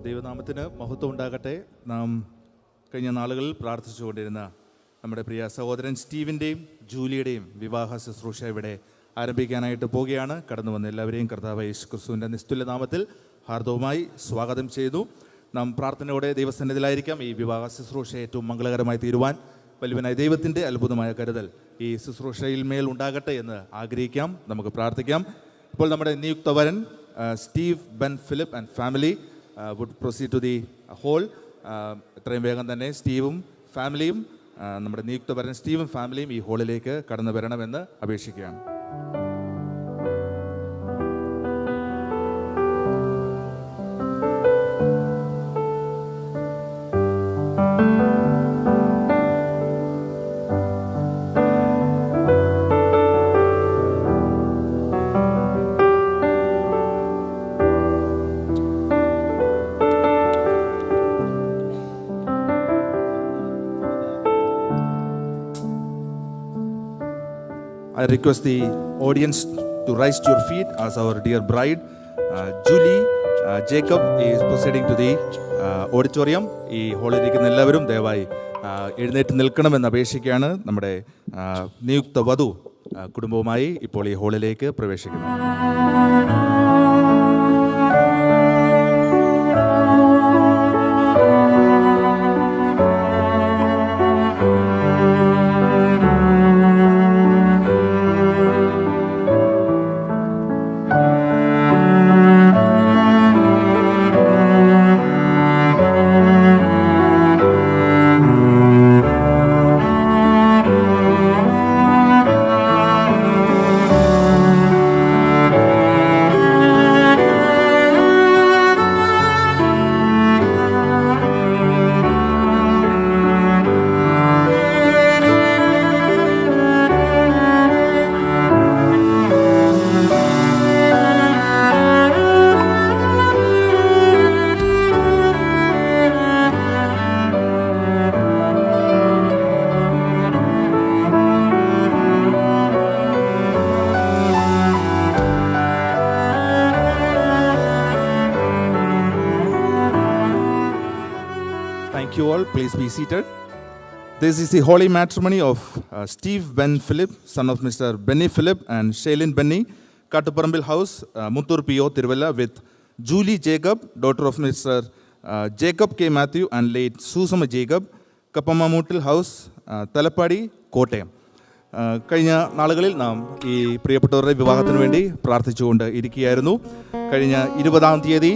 ദൈവനാമത്തിന് മഹത്വം ഉണ്ടാകട്ടെ. നാം കഴിഞ്ഞ നാളുകളിൽ പ്രാർത്ഥിച്ചുകൊണ്ടിരുന്ന നമ്മുടെ പ്രിയ സഹോദരൻ സ്റ്റീവിൻ്റെയും ജൂലിയുടെയും വിവാഹ ശുശ്രൂഷ ഇവിടെ ആരംഭിക്കാനായിട്ട് പോവുകയാണ്. കടന്നു വന്ന എല്ലാവരെയും കർത്താവ് യേശു ക്രിസ്തുവിൻ്റെ നിസ്തുല്യ നാമത്തിൽ ഹാർദവുമായി സ്വാഗതം ചെയ്തു. നാം പ്രാർത്ഥനയോടെ ദൈവസന്നിധിയിലായിരിക്കാം. ഈ വിവാഹ ശുശ്രൂഷ ഏറ്റവും മംഗളകരമായി തീരുവാൻ വലുവനായ ദൈവത്തിൻ്റെ അത്ഭുതമായ കരുതൽ ഈ ശുശ്രൂഷയിൽ മേൽ ഉണ്ടാകട്ടെ എന്ന് ആഗ്രഹിക്കാം. നമുക്ക് പ്രാർത്ഥിക്കാം. ഇപ്പോൾ നമ്മുടെ നിയുക്തവരൻ Steve Ben Philip and family would proceed to the hall. എത്രയും വേഗം തന്നെ സ്റ്റീവും ഫാമിലിയും നമ്മുടെ നിയുക്തവരൻ സ്റ്റീവും ഫാമിലിയും ഈ ഹോളിലേക്ക് കടന്നു വരണമെന്ന് അപേക്ഷിക്കുകയാണ്. I request the audience to rise to your feet as our dear bride Julie Jacob is proceeding to the auditorium. ഈ ഹോളിലിരിക്കുന്ന എല്ലാവരും ദയവായി എഴുന്നേറ്റ് നിൽക്കണമെന്ന് അപേക്ഷിക്കുകയാണ്. നമ്മുടെ നിയുക്ത വധു കുടുംബവുമായി ഇപ്പോൾ ഈ ഹോളിലേക്ക് പ്രവേശിക്കുന്നു. Thank you all. Please be seated. This is the holy matrimony of Steve Ben Philip, son of Mr. Benny Philip and Shailin Benny, Kattuparambil House, Muttur P.O. Tiruvalla, with Julie Jacob, daughter of Mr. Jacob K. Matthew and late Susama Jacob, Kappamamuttil House, Talappadi, Kottayam. കഴിഞ്ഞ നാളുകളിൽ നാം ഈ പ്രിയപ്പെട്ടവരുടെ വിവാഹത്തിന് വേണ്ടി പ്രാർത്ഥിച്ചുകൊണ്ട് ഇരിക്കുകയായിരുന്നു. കഴിഞ്ഞ 20-ാം തീയതി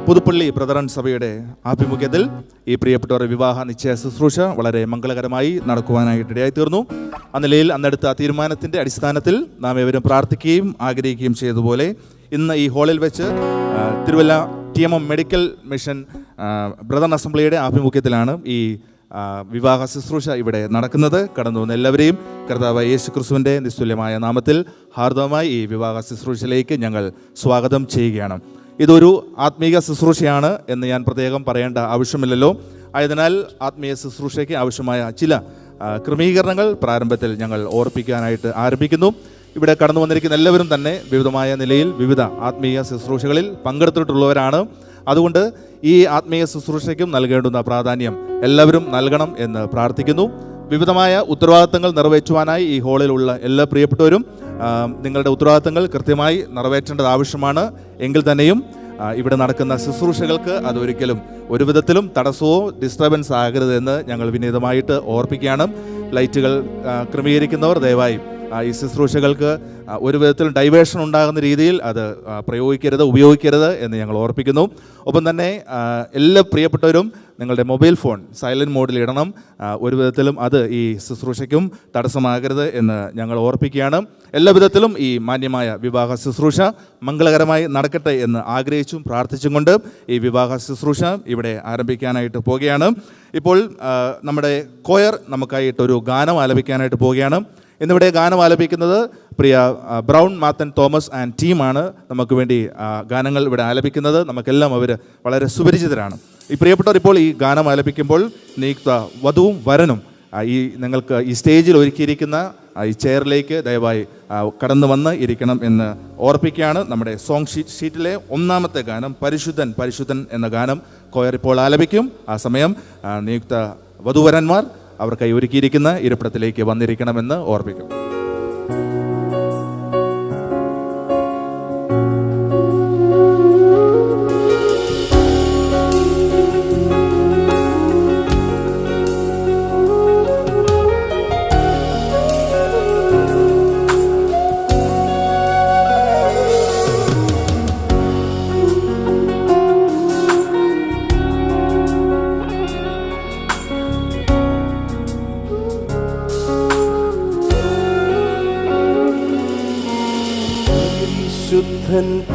പുതുപ്പള്ളി ബ്രദറൻ സഭയുടെ ആഭിമുഖ്യത്തിൽ ഈ പ്രിയപ്പെട്ടവരുടെ വിവാഹ നിശ്ചയ ശുശ്രൂഷ വളരെ മംഗളകരമായി നടക്കുവാനായിട്ട് ഇടയായി തീർന്നു. ആ നിലയിൽ അന്നെടുത്ത തീരുമാനത്തിൻ്റെ അടിസ്ഥാനത്തിൽ നാം ഏവരും പ്രാർത്ഥിക്കുകയും ആഗ്രഹിക്കുകയും ചെയ്തതുപോലെ ഇന്ന് ഈ ഹാളിൽ വെച്ച് Thiruvalla TMM medical mission brethren അസംബ്ലിയുടെ ആഭിമുഖ്യത്തിലാണ് ഈ വിവാഹ ശുശ്രൂഷ ഇവിടെ നടക്കുന്നത്. കടന്നു വന്ന എല്ലാവരെയും കർത്താവായ യേശു ക്രിസ്തുവിൻ്റെ നിസ്തുല്യമായ നാമത്തിൽ ഹാർദവമായി ഈ വിവാഹ ശുശ്രൂഷയിലേക്ക് ഞങ്ങൾ സ്വാഗതം ചെയ്യുകയാണ്. ഇതൊരു ആത്മീയ ശുശ്രൂഷയാണ് എന്ന് ഞാൻ പ്രത്യേകം പറയേണ്ട ആവശ്യമില്ലല്ലോ. ആയതിനാൽ ആത്മീയ ശുശ്രൂഷയ്ക്ക് ആവശ്യമായ ചില ക്രമീകരണങ്ങൾ പ്രാരംഭത്തിൽ ഞങ്ങൾ ഓർപ്പിക്കാനായിട്ട് ആരംഭിക്കുന്നു. ഇവിടെ കടന്നു വന്നിരിക്കുന്ന എല്ലാവരും തന്നെ വിവിധമായ നിലയിൽ വിവിധ ആത്മീയ ശുശ്രൂഷകളിൽ പങ്കെടുത്തിട്ടുള്ളവരാണ്. അതുകൊണ്ട് ഈ ആത്മീയ ശുശ്രൂഷയ്ക്കും നൽകേണ്ടുന്ന പ്രാധാന്യം എല്ലാവരും നൽകണം എന്ന് പ്രാർത്ഥിക്കുന്നു. വിവിധമായ ഉത്തരവാദിത്തങ്ങൾ നിറവേറ്റുവാനായി ഈ ഹാളിലുള്ള എല്ലാ പ്രിയപ്പെട്ടവരും നിങ്ങളുടെ ഉത്തരവാദിത്തങ്ങൾ കൃത്യമായി നിറവേറ്റേണ്ടത് ആവശ്യമാണ്. എങ്കിൽ തന്നെയും ഇവിടെ നടക്കുന്ന ശുശ്രൂഷകൾക്ക് അതൊരിക്കലും ഒരു വിധത്തിലും തടസ്സമോ ഡിസ്റ്റർബൻസ് ആകരുത് എന്ന് ഞങ്ങൾ വിനീതമായിട്ട് ഓർപ്പിക്കുകയാണ്. ലൈറ്റുകൾ ക്രമീകരിക്കുന്നവർ ദയവായി ഈ ശുശ്രൂഷകൾക്ക് ഒരു വിധത്തിലും ഡൈവേർഷൻ ഉണ്ടാകുന്ന രീതിയിൽ അത് ഉപയോഗിക്കരുത് എന്ന് ഞങ്ങൾ ഓർപ്പിക്കുന്നു. ഒപ്പം തന്നെ എല്ലാ പ്രിയപ്പെട്ടവരും നിങ്ങളുടെ മൊബൈൽ ഫോൺ സൈലൻറ്റ് മോഡിൽ ഇടണം. ഒരു വിധത്തിലും അത് ഈ ശുശ്രൂഷയ്ക്കും തടസ്സമാകരുത് എന്ന് ഞങ്ങൾ ഓർപ്പിക്കുകയാണ്. എല്ലാ വിധത്തിലും ഈ മാന്യമായ വിവാഹ ശുശ്രൂഷ മംഗളകരമായി നടക്കട്ടെ എന്ന് ആഗ്രഹിച്ചും പ്രാർത്ഥിച്ചും കൊണ്ട് ഈ വിവാഹ ശുശ്രൂഷ ഇവിടെ ആരംഭിക്കാനായിട്ട് പോവുകയാണ്. ഇപ്പോൾ നമ്മുടെ കൊയർ നമുക്കായിട്ടൊരു ഗാനം ആലപിക്കാനായിട്ട് പോവുകയാണ്. ഇന്നിവിടെ ഗാനം ആലപിക്കുന്നത് പ്രിയ ബ്രൗൺ മാത്തൻ തോമസ് ആൻഡ് ടീമാണ് നമുക്ക് വേണ്ടി ഗാനങ്ങൾ ഇവിടെ ആലപിക്കുന്നത്. നമുക്കെല്ലാം അവർ വളരെ സുപരിചിതരാണ്. ഈ പ്രിയപ്പെട്ടവർ ഇപ്പോൾ ഈ ഗാനം ആലപിക്കുമ്പോൾ നിയുക്ത വധുവും വരനും നിങ്ങൾക്ക് ഈ സ്റ്റേജിൽ ഒരുക്കിയിരിക്കുന്ന ഈ ചെയറിലേക്ക് ദയവായി കടന്നു വന്ന് ഇരിക്കണം എന്ന് ഓർപ്പിക്കുകയാണ്. നമ്മുടെ സോങ് ഷീറ്റിലെ ഒന്നാമത്തെ ഗാനം പരിശുദ്ധൻ പരിശുദ്ധൻ എന്ന ഗാനം കൊയർ ഇപ്പോൾ ആലപിക്കും. ആ സമയം നിയുക്ത വധുവരന്മാർ അവർക്കായി ഒരുക്കിയിരിക്കുന്ന ഇരിപ്പിടത്തിലേക്ക് വന്നിരിക്കണമെന്ന് ഓർപ്പിക്കും.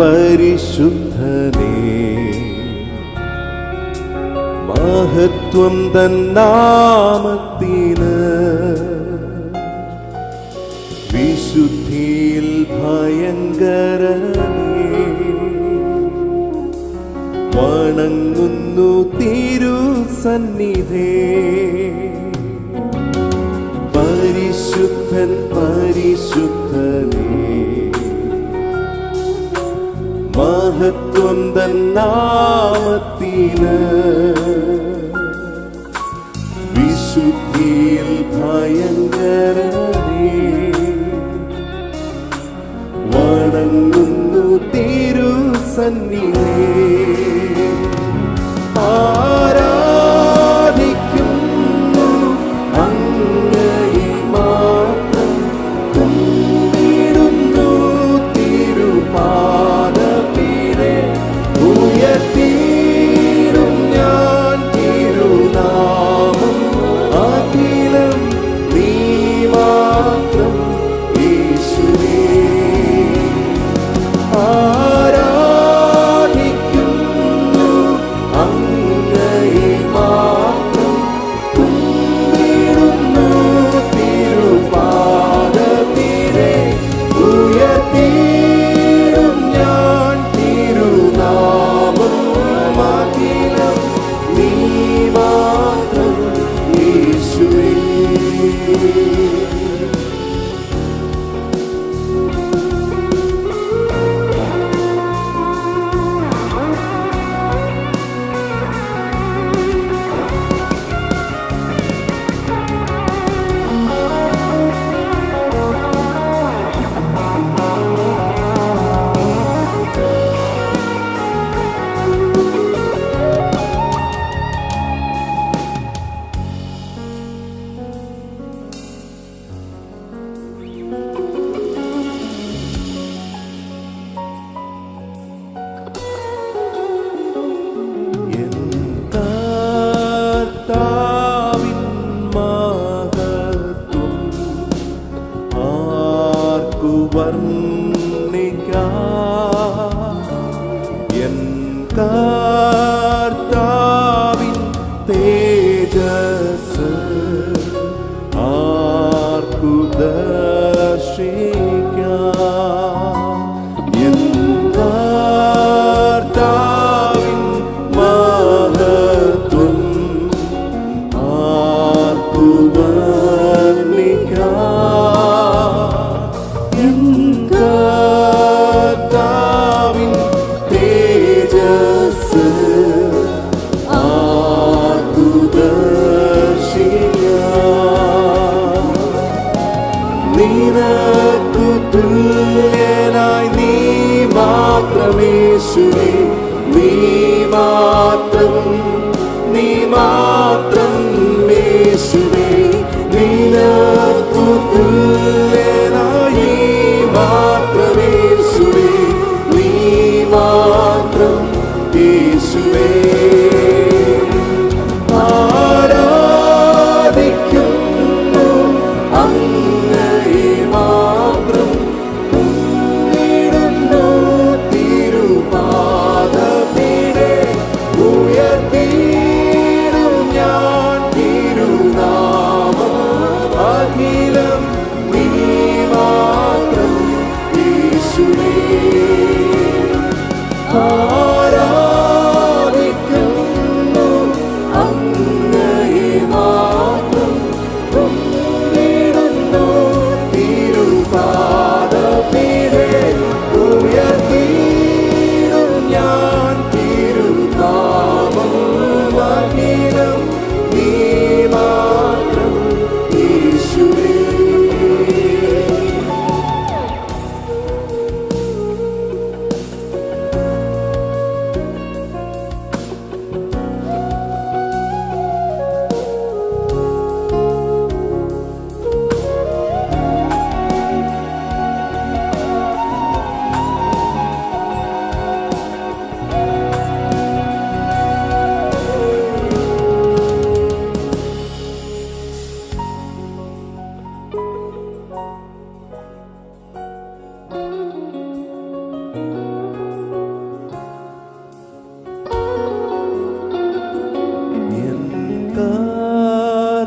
പരിശുദ്ധനേ മഹത്വം തന്നാമത്തിന് വിശുദ്ധിയിൽ ഭയങ്കരനേ വണങ്ങുന്നു തിരുസന്നിധേ പരിശുദ്ധൻ പരിശുദ്ധനേ മഹത്വം തന്നാമത്തിന് വിശുദ്ധിയിൽ ഭയങ്കരനേ വണങ്ങുന്നു തിരുസന്നിധേ ആരാധിക്കുന്നു അങ്ങയെ മാത്രം കുമ്പിടുന്നു തിരുപാദപീഠേ ഉയർത്തിയിടും ഞാൻ തിരുനാമം അഖിലം നീ മാത്രം യേശുവേ ആരാധിക്കുന്നു അങ്ങയെ മാത്രം കുമ്പിടുന്നു തിരുപാദപീഠേ ഉയർത്തിയിടും ഞാൻ തിരുനാമം അഖിലം നീ മാത്രം യേശുവേ. കർത്താവിൻ തേജസ് മാത്രം യേശുവേ നിനക്കു തുല്യനായി മാത്രം യേശുവേ നീ മാത്രം യേശുവേ ആരാധിക്കുന്നു അങ്ങയെ മാത്രം കുമ്പിടുന്നു തിരുപാദപീഠേ ഉയർത്തിയിടും ഞാൻ തിരുനാമം അഖിലം നീ മാത്രം യേശുവേ ആരാധിക്കുന്നു അങ്ങയെ മാത്രം കുമ്പിടുന്നു തിരുപാദപീഠേ ഉയർത്തിയിടും ഞാൻ തിരുനാമം അഖിലം നീ മാത്രം യേശുവേ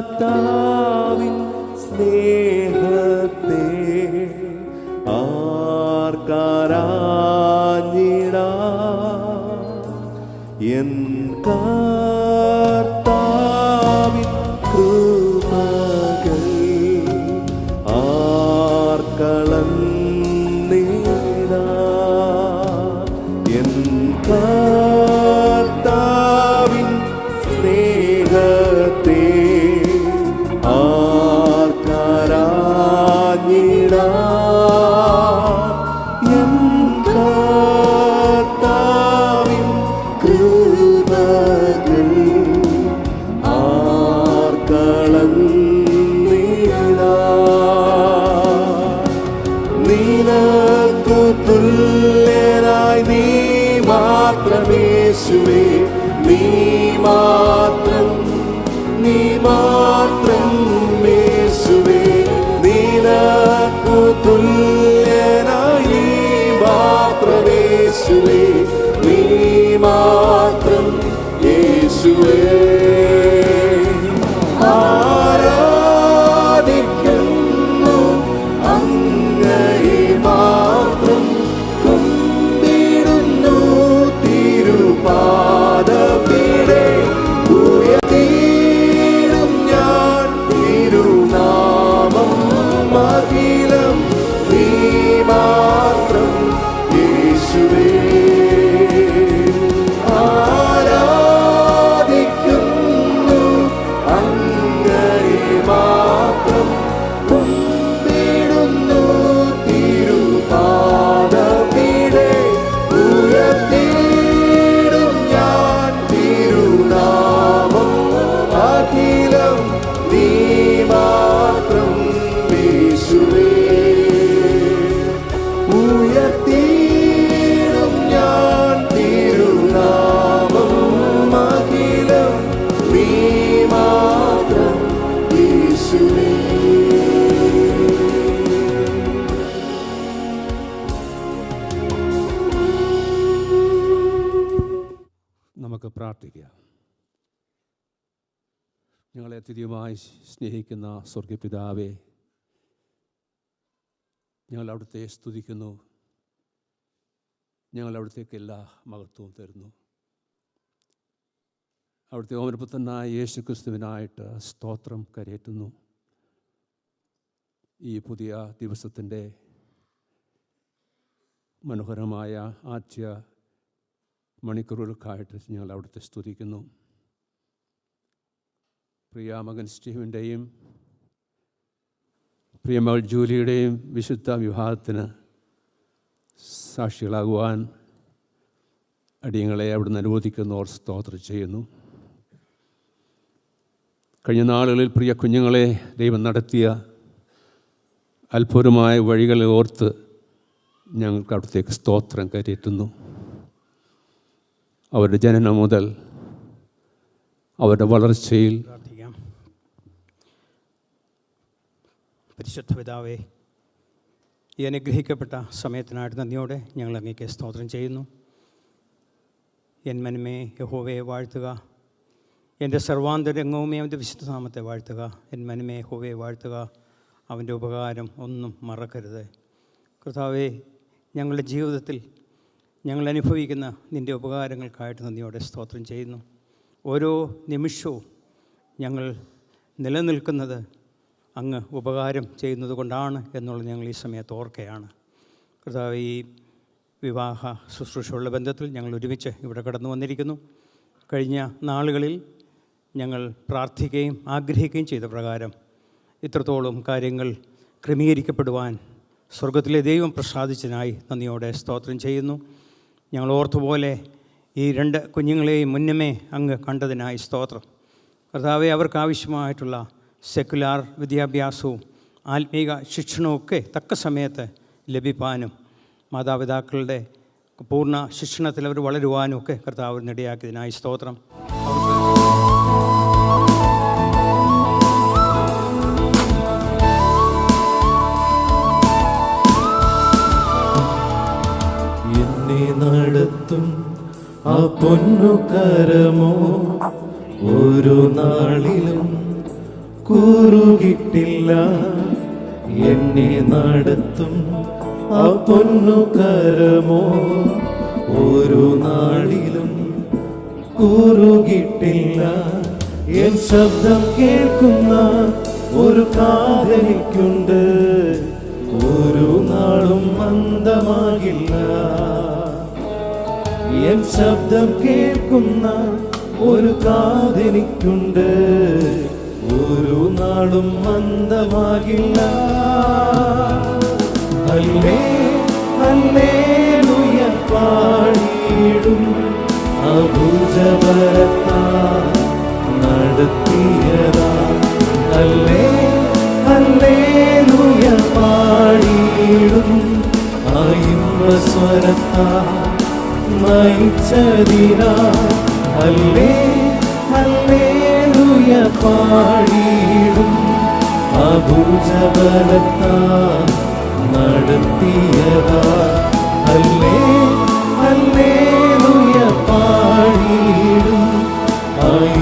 കർത്താവിൻ സ്നേഹത്തെ ആർക്കാരാഞ്ഞിടാം എൻ കർത്താവിൻ കൃപകൾ ആർക്കളന്നിടാം എൻ കർത്താവിൻ സ്നേഹത്തെ ആർക്കാരാഞ്ഞിടാം എൻ കർത്താവിൻ കൃപകൾ ആർക്കളന്നിടാം നിനക്കു തുല്യനായി നീ മാത്രം യേശുവേ നീ മാത്രം യേശുവേ നിനക്കു തുല്യനായി നീ മാത്രം യേശുവേ നീ മാത്രം യേശുവേ ആരാധിക്കുന്നു അങ്ങയെ മാത്രം കുമ്പിടുന്നു തിരുപാദപീഠേ ഉയർത്തിയിടും ഞാൻ തിരുനാമം അഖിലം നീ മാത്രം യേശുവേ ആരാധിക്കുന്നു അങ്ങയെ മാത്രം കുമ്പിടുന്നു തിരുപാദപീഠേ ഉയർത്തിയിടും ഞാൻ തിരുനാമം അഖിലം നീ മാത്രം യേശുവേ ഉയർത്തിയിടും ഞാൻ തിരുനാമം അഖിലം നീ മാത്രം യേശുവേ. നമുക്ക് പ്രാർത്ഥിക്കാം. ഞങ്ങളെ അത്യധികമായി സ്നേഹിക്കുന്ന സ്വർഗപിതാവേ, ഞങ്ങൾ അവിടുത്തെ സ്തുതിക്കുന്നു. ഞങ്ങൾ അവിടുത്തേക്ക് എല്ലാ മഹത്വവും തരുന്നു. അവിടുത്തെ ഓമനപുത്രനായ യേശു ക്രിസ്തുവിനായിട്ട് സ്തോത്രം കരയേറ്റുന്നു. ഈ പുതിയ ദിവസത്തിൻ്റെ മനോഹരമായ ആദ്യ മണിക്കൂറുകൾക്കായിട്ട് ഞങ്ങൾ അവിടുത്തെ സ്തുതിക്കുന്നു. പ്രിയ മകൻ സ്റ്റീവിൻ്റെയും പ്രിയമകൾ ജൂലിയുടെയും വിശുദ്ധ വിവാഹത്തിന് സാക്ഷികളാകുവാൻ അടിയങ്ങളെ അവിടുന്ന് അനുവദിക്കുന്നവർ സ്തോത്രം ചെയ്യുന്നു. കഴിഞ്ഞ നാളുകളിൽ പ്രിയ കുഞ്ഞുങ്ങളെ ദൈവം നടത്തിയ അത്ഭുതമായ വഴികളെ ഓർത്ത് ഞങ്ങൾക്ക് അവിടത്തേക്ക് സ്തോത്രം കരയറ്റുന്നു. അവരുടെ ജനനം മുതൽ അവരുടെ വളർച്ചയിൽ പ്രാർത്ഥിക്കാം. പരിശുദ്ധ പിതാവേ, ഈ അനുഗ്രഹിക്കപ്പെട്ട സമയത്തിനായിട്ട് നന്ദിയോടെ ഞങ്ങൾ അങ്ങേക്ക് സ്തോത്രം ചെയ്യുന്നു. എൻ മനമേ യഹോവയെ വാഴ്ത്തുക, എൻ്റെ സർവാന്തരംഗവുമേ അവൻ്റെ വിശുദ്ധനാമത്തെ വാഴ്ത്തുക. എൻ മനമേ യഹോവയെ വാഴ്ത്തുക, അവൻ്റെ ഉപകാരം ഒന്നും മറക്കരുത്. കർത്താവേ, ഞങ്ങളുടെ ജീവിതത്തിൽ ഞങ്ങൾ അനുഭവിക്കുന്ന നിൻ്റെ ഉപകാരങ്ങൾക്കായിട്ട് നന്ദിയോടെ സ്തോത്രം ചെയ്യുന്നു. ഓരോ നിമിഷവും ഞങ്ങൾ നിലനിൽക്കുന്നത് അങ്ങ് ഉപകാരം ചെയ്യുന്നത് കൊണ്ടാണ് എന്നുള്ളത് ഞങ്ങൾ ഈ സമയത്ത് ഓർക്കുകയാണ്. കർത്താവ്, ഈ വിവാഹ ശുശ്രൂഷയുള്ള ബന്ധത്തിൽ ഞങ്ങൾ ഒരുമിച്ച് ഇവിടെ കടന്നു വന്നിരിക്കുന്നു. കഴിഞ്ഞ നാളുകളിൽ ഞങ്ങൾ പ്രാർത്ഥിക്കുകയും ആഗ്രഹിക്കുകയും ചെയ്ത പ്രകാരം ഇത്രത്തോളം കാര്യങ്ങൾ ക്രമീകരിക്കപ്പെടുവാൻ സ്വർഗത്തിലെ ദൈവം പ്രസാദിച്ചതിനായി നന്ദിയോടെ സ്തോത്രം ചെയ്യുന്നു. ഞങ്ങൾ ഓർത്തുപോലെ ഈ 2 കുഞ്ഞുങ്ങളെയും മുന്നമേ അങ്ങ് കണ്ടതിനായി സ്തോത്രം. കർത്താവെ, അവർക്ക് ആവശ്യമായിട്ടുള്ള സെക്കുലാർ വിദ്യാഭ്യാസവും ആത്മീക ശിക്ഷണവും ഒക്കെ തക്ക സമയത്ത് ലഭിക്കാനും മാതാപിതാക്കളുടെ പൂർണ്ണ ശിക്ഷണത്തിൽ അവർ വളരുവാനും ഒക്കെ കർത്താവ് ഇടയാക്കിയതിനായി സ്തോത്രം. എന്നെ നടത്തും ആ പൊന്നുകരമോ ഒരു നാളിലും കുറുകിട്ടില്ല. എന്നെ നടത്തും ആ പൊന്നുകരമോ ഒരു നാളിലും കുറുകിട്ടില്ല. എൻ ശബ്ദം കേൾക്കുന്ന ഒരു കാതലിക്കുണ്ട്, ഒരു നാളും മന്ദമാകില്ല. എൻ ശബ്ദം കേൾക്കുന്ന ഒരു കാതെനിക്കുണ്ട്, ഒരു നാളും മന്ദമാകില്ല. ഹല്ലേ ഹല്ലേലൂയ പാടിയിടും, അഭുജബലത്താൽ നടത്തിയതാ. ഹല്ലേ ഹല്ലേലൂയ പാടിയിടും, ഇമ്പസ്വരത്താൽ നയിച്ചതിനാൽ. ഹല്ലേ ഹല്ലേലൂയ പാടിയിടും, അഭുജബലത്താൽ നടത്തിയതാ. ഹല്ലേ ഹല്ലേലൂയ പാടിയിടും,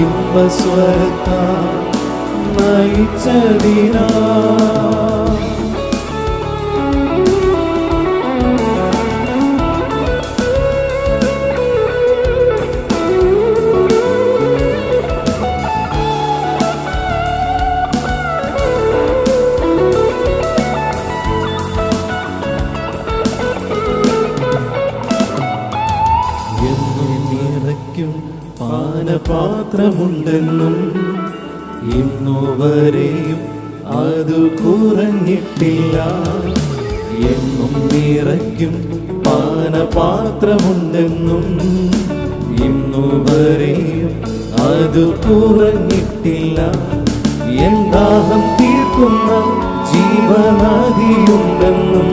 ഇമ്പസ്വരത്താൽ നയിച്ചതിനാൽ. പാനപാത്രമുണ്ടെന്നും ഇന്നുവരെയും അത് കുറഞ്ഞിട്ടില്ല. എന്നും നിറയ്ക്കും പാനപാത്രമുണ്ടെന്നും ഇന്നുവരെയും അത് കുറഞ്ഞിട്ടില്ല. എൻ ദാഹം തീർക്കുന്ന ജീവനദിയുണ്ടെന്നും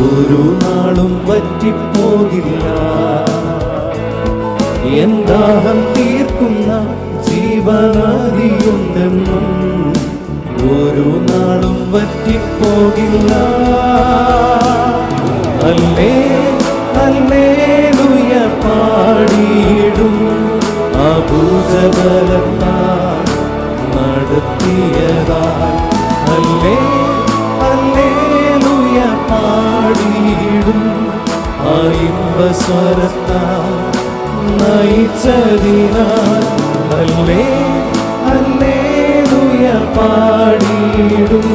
ഒരു നാളും വറ്റിപ്പോകില്ല. എൻ ദാഹം തീർക്കുന്ന ജീവനദിയുണ്ടെന്നും ഒരു നാളും വറ്റിപ്പോകില്ല. ഹല്ലേ ഹല്ലേലൂയ പാടിയിടും, അഭുജബലത്താൽ നടത്തിയതാൽ. ഹല്ലേ ഹല്ലേലൂയ പാടിയിടും, ഇമ്പസ്വരത്താൽ നയിച്ചതിനാൽ. ഹല്ലേ ഹല്ലേലൂയ പാടിയിടും,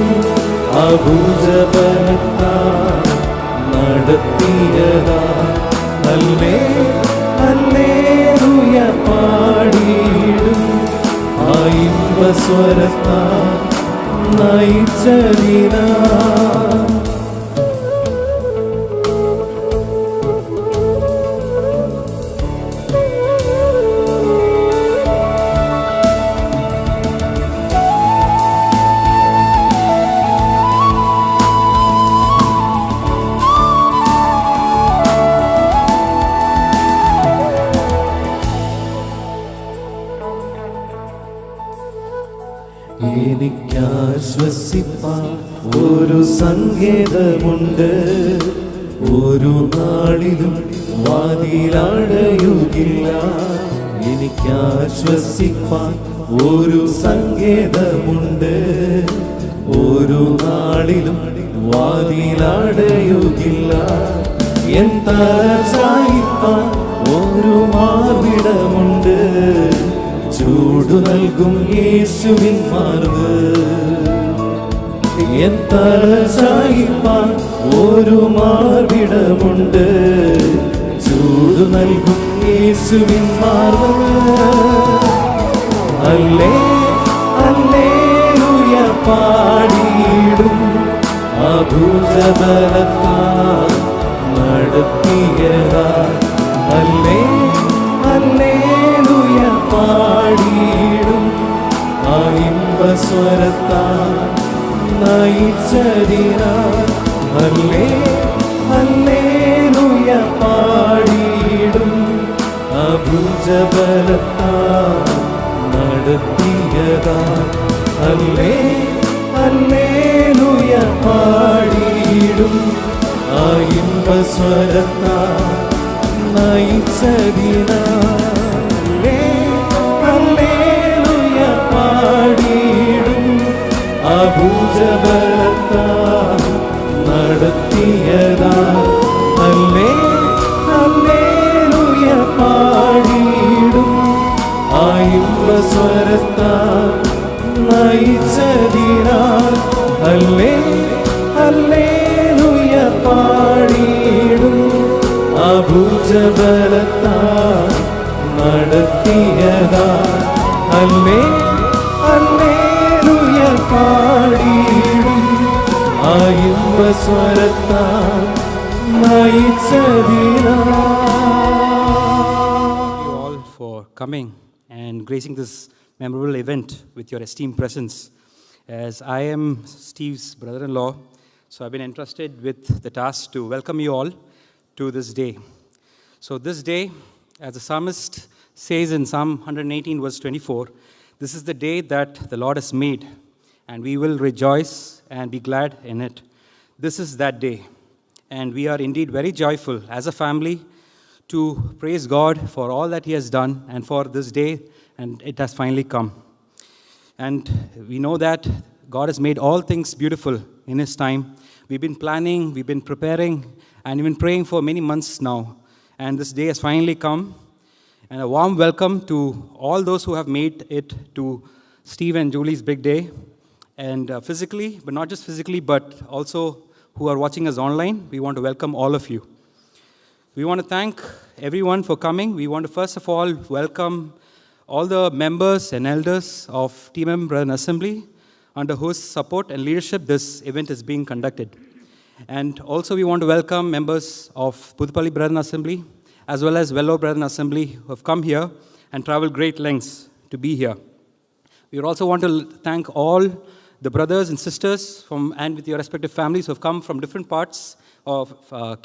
അഭുജബലത്താൽ നടത്തിയതാൽ. ഹല്ലേ ഹല്ലേലൂയ പാടിയിടും, ഇമ്പസ്വരത്താൽ നയിച്ചതിനാൽ. എനിക്കാശ്വസിപ്പാൻ ഒരു സങ്കേതമുണ്ട്, ഒരു നാളിലും വാതിലടയുകില്ല. എനിക്കാശ്വസിപ്പാൻ ഒരു സങ്കേതമുണ്ട്, ഒരു നാളിലും വാതിലടയുകില്ല. എൻ തല ചായിപ്പാൻ ഒരു മാർവിടമുണ്ട്, ചൂടു നൽകും യേശുവിൻ മാർവ്. എൻ തല ചായിപ്പാൻ ഒരു മാർവിടമുണ്ട്, ചൂടു നൽകും യേശുവിൻ മാർവ്. അല്ലേ ഹല്ലേലൂയ പാടിയിടും, അഭുജബലത്താൽ നടത്തിയതാ. അല്ലേ ഹല്ലേലൂയ പാടിയിടും, ആ ഇമ്പസ്വരത്താൽ നയിച്ചതിനാൽ. അല്ലേ ഹല്ലേലൂയ പാടിയിടും, അഭുജബലത്താൽ നടത്തിയതാൽ. അല്ലേ ഹല്ലേലൂയ പാടിയിടും, ആ ഇമ്പസ്വരത്താൽ നയിച്ചതിനാൽ. അല്ലേ ഹല്ലേലൂയ പാടിയിടും, അഭുജബലത്താൽ നടത്തിയതാൽ. അല്ലേ ഹല്ലേലൂയ പാടിയിടും, ആ ഇമ്പസ്വരത്താൽ നയിച്ചതിനാൽ. അല്ലേ ഹല്ലേലൂയ പാടിയിടും, അഭുജബലത്താൽ നടത്തിയതാൽ. അല്ലേ ഹല്ലേലൂയ പാടിയിടും, ആ ഇമ്പസ്വരത്താൽ നയിച്ചതിനാൽ. You all for coming and gracing this memorable event with your esteemed presence. As I am Steve's brother-in-law, so I've been entrusted with the task to welcome you all to this day. So this day, as the psalmist says in Psalm 118 verse 24, this is the day that the Lord has made, and we will rejoice and be glad in it. This is that day, and we are indeed very joyful as a family to praise God for all that He has done and for this day, and it has finally come. And we know that God has made all things beautiful in His time. We've been planning, we've been preparing, and we've been praying for many months now. And this day has finally come. And a warm welcome to all those who have made it to Steve and Julie's big day. And physically, but not just physically, but also who are watching us online, we want to welcome all of you. We want to thank everyone for coming. We want to first of all welcome all the members and elders of TMM Brethren Assembly, under whose support and leadership this event is being conducted. And also we want to welcome members of Puthupalli Brethren Assembly, as well as Vellore Brethren Assembly, who have come here and traveled great lengths to be here. We also want to thank all the brothers and sisters and with your respective families who have come from different parts of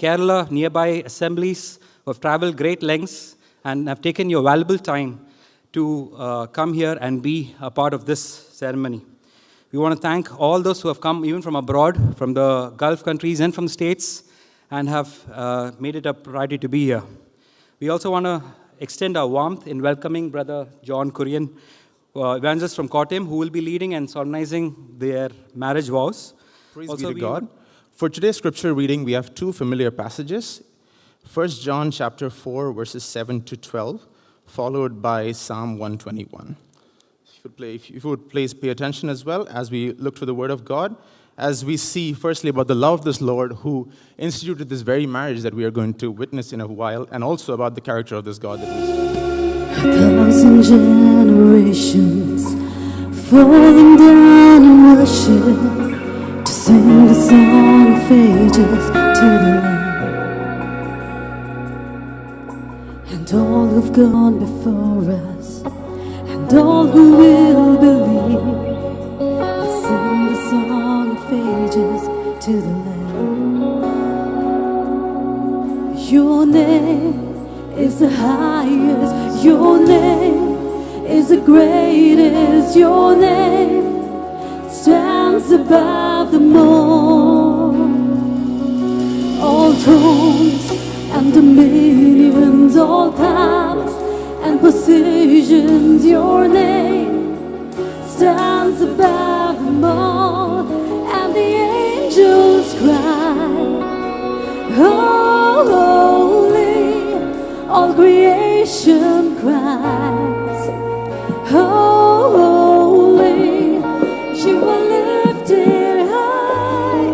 Kerala, nearby assemblies, who have traveled great lengths and have taken your valuable time to come here and be a part of this ceremony. We want to thank all those who have come even from abroad, from the Gulf countries and from the States, and have made it a priority to be here. We also want to extend our warmth in welcoming Brother John Kurian, evangelist from Kottayam, who will be leading and solemnizing their marriage vows. Praise Also, be to God. For today's scripture reading, we have two familiar passages. 1 John chapter 4, verses 7 to 12, followed by Psalm 121. If you would please pay attention as well as we look to the Word of God, as we see firstly about the love of this Lord who instituted this very marriage that we are going to witness in a while, and also about the character of this God that we see. 1,000 generations falling down in worship to sing the song of ages to the Lamb. And all who've gone before us, and all who will believe, will sing the song of ages to the Lamb. Your name is the highest, your name is the greatest, your name above them all thrones and dominions, all powers and positions. Your name stands above them all, and the angels cry, holy, all creation cries, holy, you are lifted high,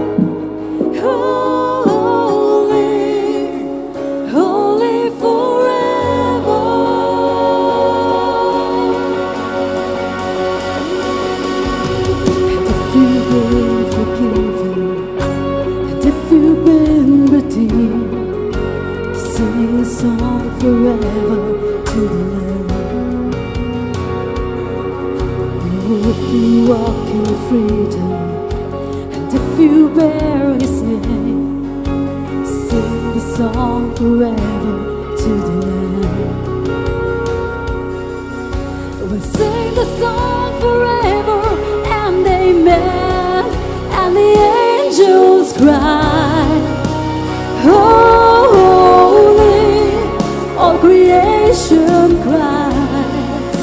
holy, holy forever. And if you've been forgiven, and if you've been redeemed, sing a song forever to the Lamb. Oh, if you walk in freedom, and if you bear His name, sing the song forever to the Lamb. We'll sing the song forever and amen, and the angels cry, holy, all creation cries,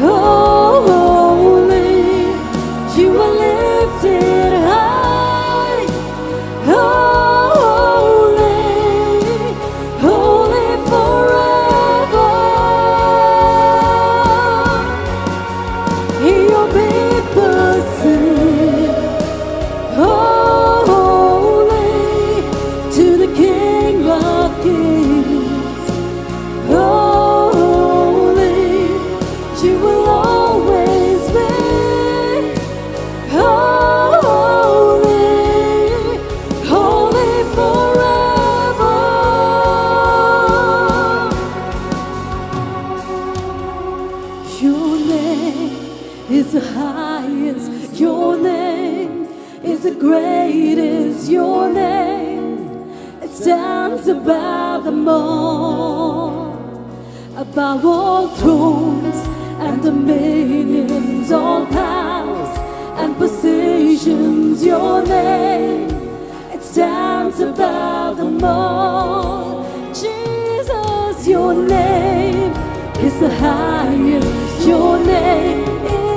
holy, you are lifted high, holy, holy forever. Hear your people sing, holy, to the King of Kings, holy, you will always be, holy, holy forever. Your name is the highest, your name is the greatest, your name, it stands above them above all thrones and dominions, all powers and positions. Your name, it stands above them all. Jesus, your name is the highest, your name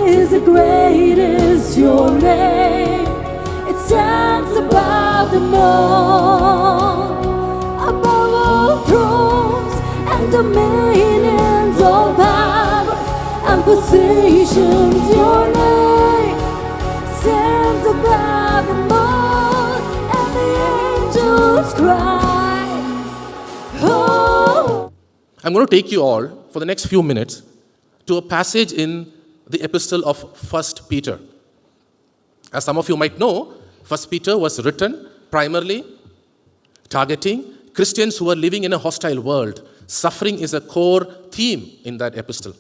is the greatest, your name, it stands above them all, above all thrones and dominions, all powers and positions. Your name stands above them all, and the angels cry, oh. I'm going to take you all for the next few minutes to a passage in the epistle of 1 Peter. As some of you might know, 1 Peter was written primarily targeting Christians who are living in a hostile world. Suffering is a core theme in that epistle.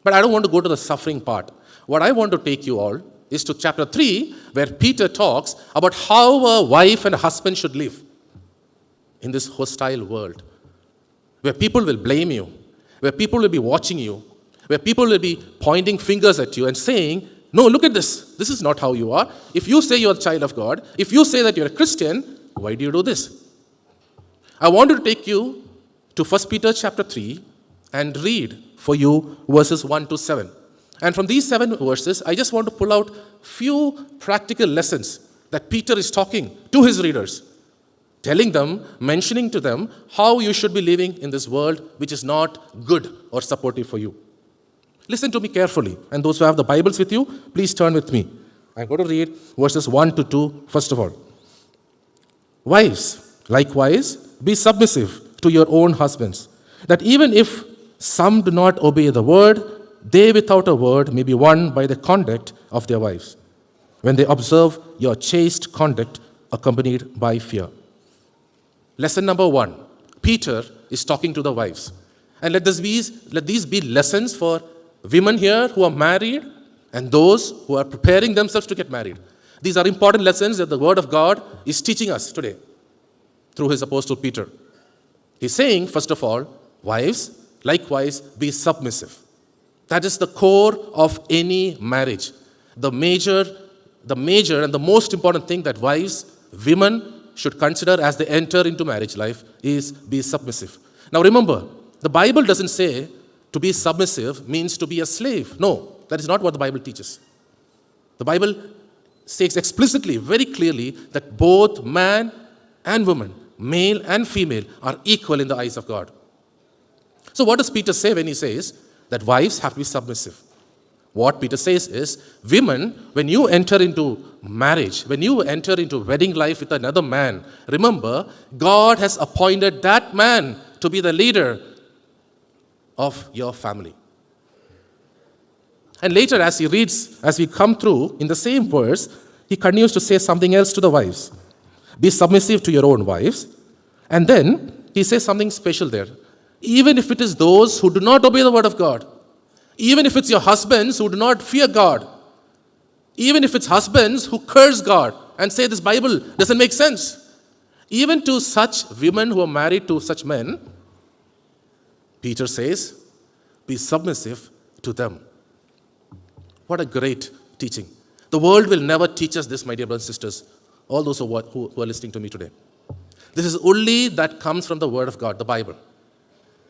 But I don't want to go to the suffering part. What I want to take you all is to chapter 3, where Peter talks about how a wife and a husband should live in this hostile world, where people will blame you, where people will be watching you, where people will be pointing fingers at you and saying, no, look at this. This is not how you are. If you say you're a child of God, if you say that you're a Christian, why do you do this? I want to take you to 1 Peter chapter 3 and read for you verses 1 to 7. And from these 7 verses, I just want to pull out few practical lessons that Peter is talking to his readers, telling them, mentioning to them how you should be living in this world which is not good or supportive for you. Listen to me carefully. And those who have the Bibles with you, please turn with me. I'm going to read verses 1 to 2 first of all. Wives, likewise, be submissive to your own husbands, that even if some do not obey the word, they without a word may be won by the conduct of their wives, when they observe your chaste conduct accompanied by fear. Lesson number 1. Peter is talking to the wives. And let these be lessons for women here who are married and those who are preparing themselves to get married. These are important lessons that the Word of God is teaching us today through his apostle Peter. He's saying, first of all, wives, likewise, be submissive. That is the core of any marriage. The major the major and the most important thing that wives, women should consider as they enter into marriage life is be submissive. Now remember, the Bible doesn't say to be submissive means to be a slave. No, that is not what the Bible teaches. The Bible says explicitly, very clearly, that both man and woman, male and female, are equal in the eyes of God. So what does Peter say when he says that wives have to be submissive? What Peter says is, women, when you enter into marriage, when you enter into wedding life with another man, remember, God has appointed that man to be the leader of your family. And later, as we come through in the same verse, he continues to say something else to the wives. Be submissive to your own wives. And then he says something special there. Even if it is those who do not obey the word of God, even if it's your husbands who do not fear God, even if it's husbands who curse God and say this Bible doesn't make sense, even to such women who are married to such men, Peter says, be submissive to them. What a great teaching. The world will never teach us this, my dear brothers and sisters, all those who are listening to me today. This is only that comes from the word of God, the Bible.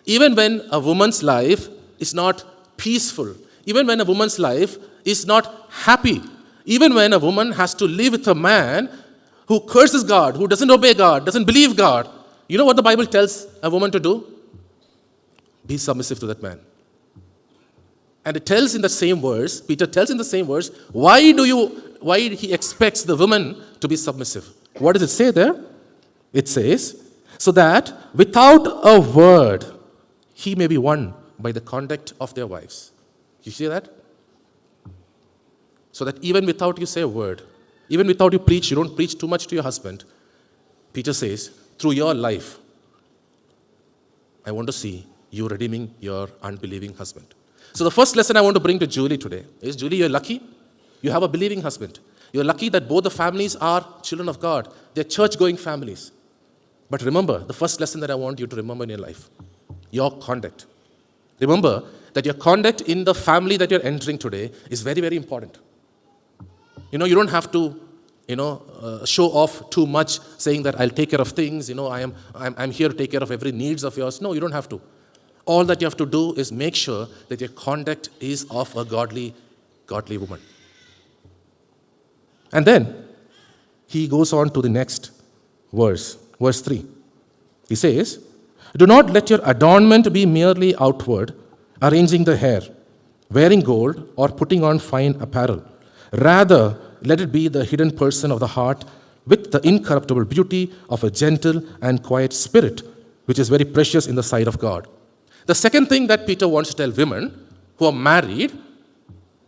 Even when a woman's life is not peaceful, even when a woman's life is not happy, even when a woman has to live with a man who curses God, who doesn't obey God, doesn't believe God, you know what the Bible tells a woman to do? Be submissive to that man. And it tells in the same verse, Peter tells in the same verse, why he expects the woman to be submissive. What does it say there? It says, so that without a word, he may be won by the conduct of their wives. You see that? So that even without you say a word, even without you preach, you don't preach too much to your husband, Peter says, through your life, I want to see you redeeming your unbelieving husband. So the first lesson I want to bring to Julie today is, Julie, you're lucky. You have a believing husband. You're lucky that both the families are children of God. They're church-going families. But remember, the first lesson that I want you to remember in your life, your conduct. Remember that your conduct in the family that you're entering today is very, very important. You don't have to, show off too much, saying that I'll take care of things. I'm here to take care of every needs of yours. No, you don't have to. All that you have to do is make sure that your conduct is of a godly woman. And then he goes on to the next verse 3. He says, do not let your adornment be merely outward, arranging the hair, wearing gold, or putting on fine apparel. Rather, let it be the hidden person of the heart with the incorruptible beauty of a gentle and quiet spirit, which is very precious in the sight of God. The second thing that Peter wants to tell women who are married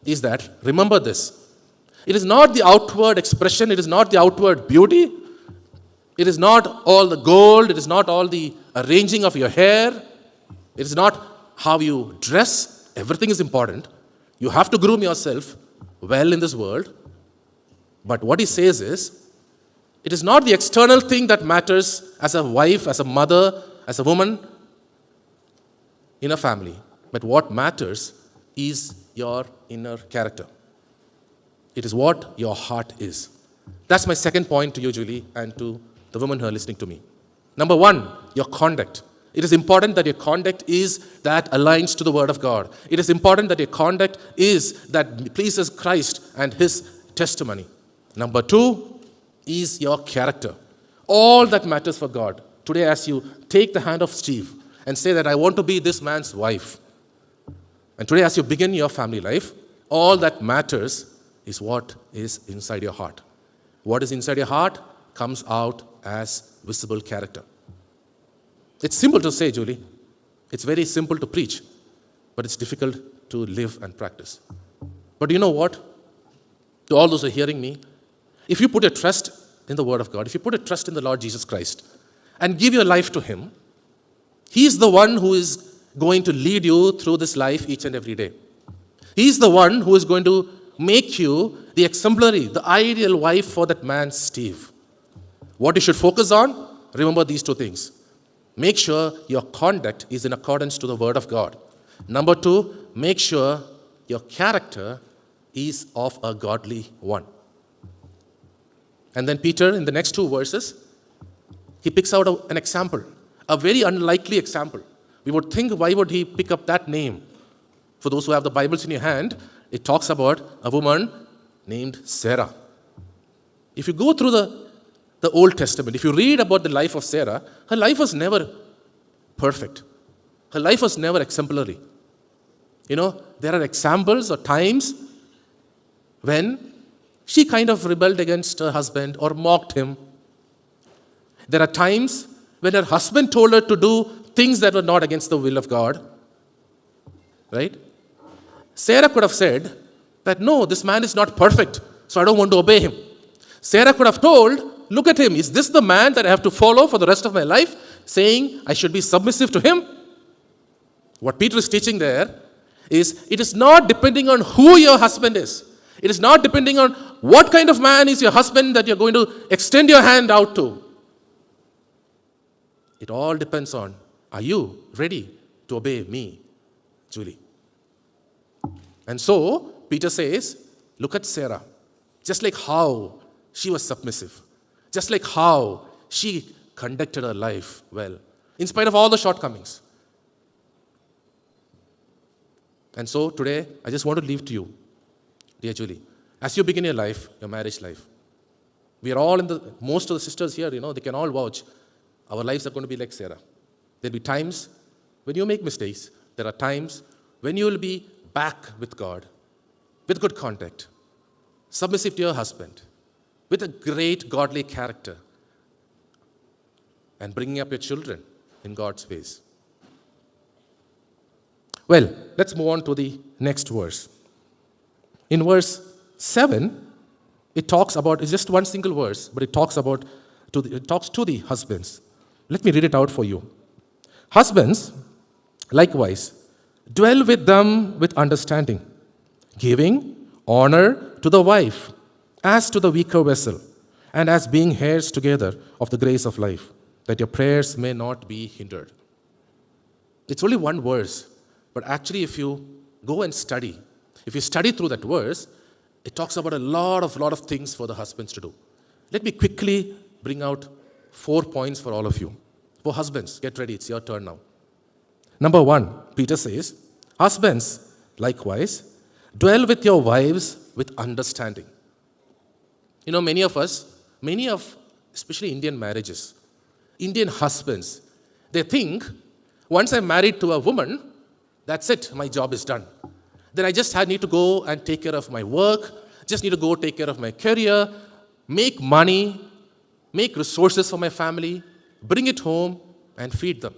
is that, remember this, it is not the outward expression, it is not the outward beauty, it is not all the gold, it is not all the arranging of your hair, it is not how you dress. Everything is important. You have to groom yourself well in this world. But what he says is, it is not the external thing that matters as a wife, as a mother, as a woman in a family. But what matters is your inner character. It is what your heart is. That's my second point to you, Julie, and to the women who are listening to me. Number one, your conduct. It is important that your conduct is that aligns to the Word of God. It is important that your conduct is that pleases Christ and His testimony. Number two is your character. All that matters for God. Today, as you take the hand of Steve and say that I want to be this man's wife, and today as you begin your family life, all that matters is what is inside your heart. What is inside your heart comes out as visible character. It's simple to say, Julie. It's very simple to preach, but it's difficult to live and practice. But you know what? To all those who are hearing me, if you put your trust in the Word of God, if you put your trust in the Lord Jesus Christ and give your life to Him, He's the one who is going to lead you through this life each and every day. He's the one who is going to make you the exemplary, the ideal wife for that man, Steve. What you should focus on? Remember these two things. Make sure your conduct is in accordance to the Word of God. Number two, make sure your character is of a godly one. And then Peter, in the next two verses, he picks out an example, a very unlikely example. We would think, why would he pick up that name? For those who have the Bibles in your hand, it talks about a woman named Sarah. If you go through the Old Testament, if you read about the life of Sarah, her life was never perfect. Her life was never exemplary. There are examples or times when she kind of rebelled against her husband or mocked him. There are times when her husband told her to do things that were not against the will of God. Right? Sarah could have said that, no, this man is not perfect, so I don't want to obey him. Sarah could have told, look at him, is this the man that I have to follow for the rest of my life, saying I should be submissive to him? What Peter is teaching there is, it is not depending on who your husband is. It is not depending on what kind of man is your husband that you're going to extend your hand out to. It all depends on, are you ready to obey me, Julie? And so, Peter says, look at Sarah. Just like how she was submissive. Just like how she conducted her life well, in spite of all the shortcomings. And so today, I just want to leave to you, dear Julie, as you begin your life, your marriage life. We are all most of the sisters here, they can all vouch. Our lives are going to be like Sarah. There'll be times when you make mistakes. There are times when you will be back with God, with good contact, submissive to your husband, with a great godly character, and bringing up your children in God's ways. Well, let's move on to the next verse. In verse 7, it talks about, it's just one single verse, but it talks to the husbands. Let me read it out for you. Husbands, likewise, dwell with them with understanding, giving honor to the wife as to the weaker vessel, and as being heirs together of the grace of life, that your prayers may not be hindered. It's only one verse, but actually if you go and study, if you study through that verse, it talks about a lot of things for the husbands to do. Let me quickly bring out 4 points for all of you. For husbands, get ready, it's your turn now. Number 1, Peter says, husbands, likewise, dwell with your wives with understanding. Many of especially Indian marriages, Indian husbands, they think, once I'm married to a woman, that's it, my job is done. Then I just need to go and take care of my work, just need to go take care of my career, make money, make resources for my family, bring it home, and feed them.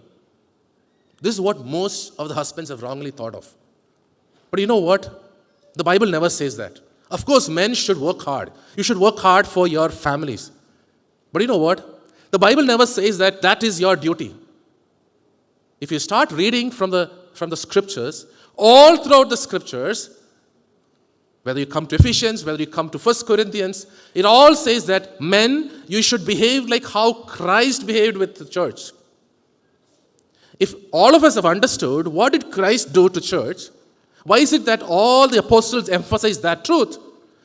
This is what most of the husbands have wrongly thought of. But you know what? The Bible never says that. Of course, men should work hard. You should work hard for your families. But you know what? The Bible never says that that is your duty. If you start reading from the scriptures, all throughout the scriptures, whether you come to Ephesians, whether you come to 1 Corinthians, it all says that men, you should behave like how Christ behaved with the church. If all of us have understood what did Christ do to church, why is it that all the apostles emphasize that truth?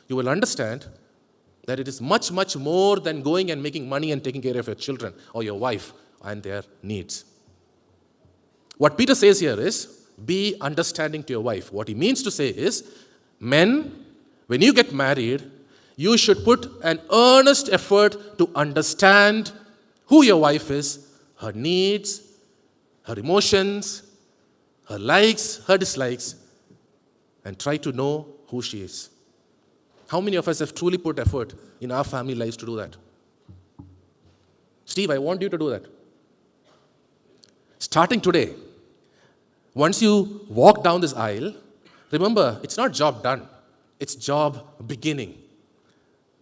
You will understand that it is much, much more than going and making money and taking care of your children or your wife and their needs. What Peter says here is, be understanding to your wife. What he means to say is, men, when you get married, you should put an earnest effort to understand who your wife is, her needs, her emotions, her likes, her dislikes, and try to know who she is. How many of us have truly put effort in our family lives to do that? Steve, I want you to do that. Starting today, once you walk down this aisle, remember, it's not job done. It's job beginning.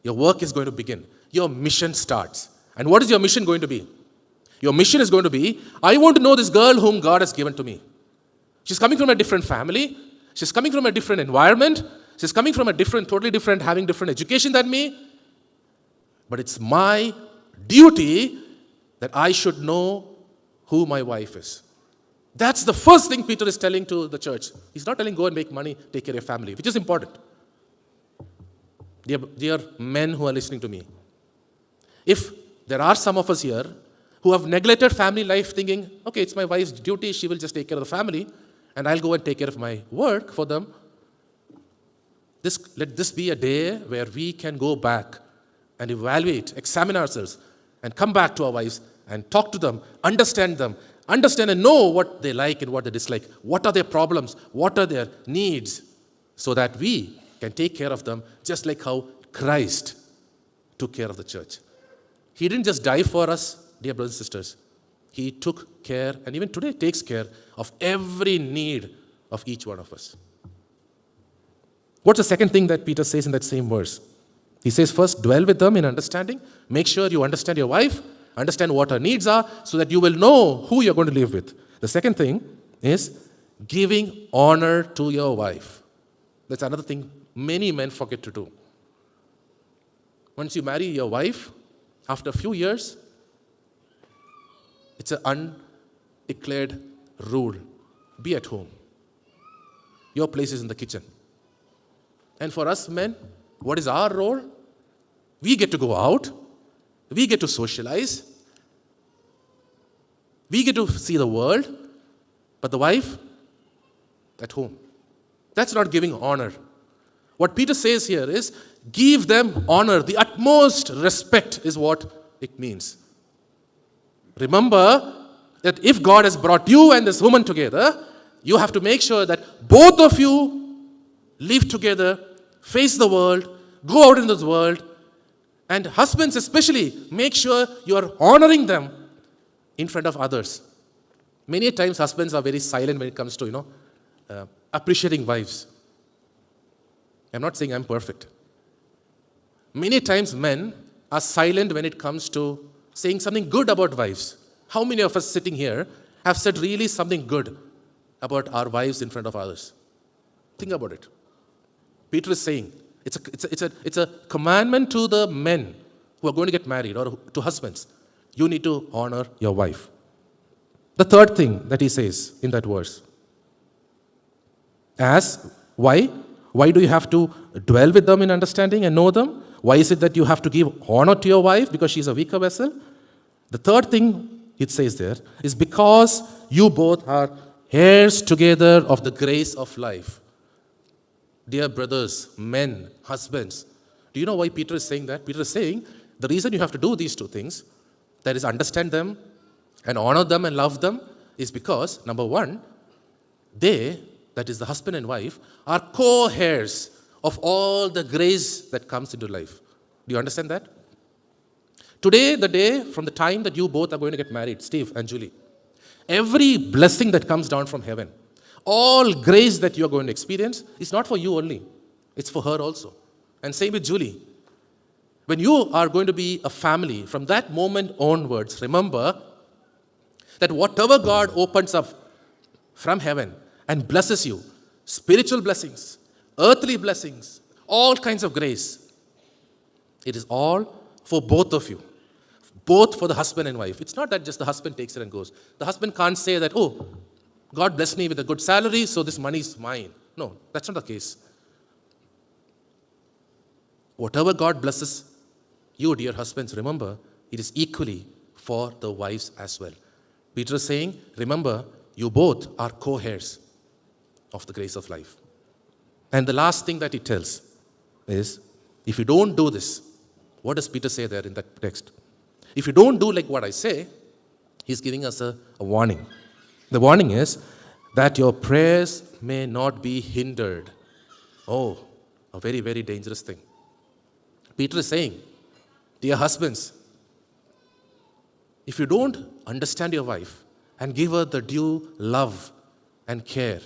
Your work is going to begin. Your mission starts. And what is your mission going to be? Your mission is going to be, I want to know this girl whom God has given to me. She's coming from a different family. She's coming from a different environment. She's coming from totally different, having different education than me. But it's my duty that I should know who my wife is. That's the first thing Peter is telling to the church. He's not telling go and make money, take care of your family, which is important. Dear men who are listening to me, If there are some of us here who have neglected family life thinking, okay, it's my wife's duty, she will just take care of the family, and I'll go and take care of my work for them. Let this be a day where we can go back and evaluate, examine ourselves, and come back to our wives and talk to them, understand and know what they like and what they dislike. What are their problems? What are their needs? So that we can take care of them just like how Christ took care of the church. He didn't just die for us, dear brothers and sisters. He took care, and even today takes care of every need of each one of us. What's the second thing that Peter says in that same verse? He says, first, dwell with them in understanding. Make sure you understand your wife, understand what her needs are, so that you will know who you're going to live with. The second thing is giving honor to your wife. That's another thing many men forget to do. Once you marry your wife, after a few years, it's an undeclared rule. Be at home. Your place is in the kitchen. And for us men, what is our role? We get to go out. We get to socialize. We get to see the world. But the wife, at home. That's not giving honor. What Peter says here is, give them honor. The utmost respect is what it means. Remember that if God has brought you and this woman together, you have to make sure that both of you live together, face the world, go out in this world, and husbands especially, make sure you are honoring them in front of others. Many times husbands are very silent when it comes to, appreciating wives. I'm not saying I'm perfect. Many times men are silent when it comes to saying something good about wives. How many of us sitting here have said really something good about our wives in front of others? Think about it. Peter is saying, it's a commandment to the men who are going to get married, or to husbands. You need to honor your wife. The third thing that he says in that verse. Why? Why do you have to dwell with them in understanding and know them? Why is it that you have to give honor to your wife because she's a weaker vessel? The third thing it says there is because you both are heirs together of the grace of life. Dear brothers, men, husbands, do you know why Peter is saying that? Peter is saying the reason you have to do these two things, that is understand them and honor them and love them, is because, number one, they, that is the husband and wife, are co-heirs of all the grace that comes into life. Do you understand that? Today, the day from the time that you both are going to get married, Steve and Julie, every blessing that comes down from heaven, all grace that you are going to experience is not for you only. It's for her also. And same with Julie. When you are going to be a family, from that moment onwards, remember that whatever God opens up from heaven and blesses you, spiritual blessings, earthly blessings, all kinds of grace, it is all for both of you. Both for the husband and wife. It's not that just the husband takes it and goes. The husband can't say that, oh, God blessed me with a good salary, so this money is mine. No, that's not the case. Whatever God blesses you, dear husbands, remember, it is equally for the wives as well. Peter is saying, remember, you both are co-heirs of the grace of life. And the last thing that he tells is, if you don't do this, what does Peter say there in that text? If you don't do like what I say, he's giving us a warning. The warning is that your prayers may not be hindered. Oh, a very, very dangerous thing. Peter is saying, dear husbands, if you don't understand your wife and give her the due love and care,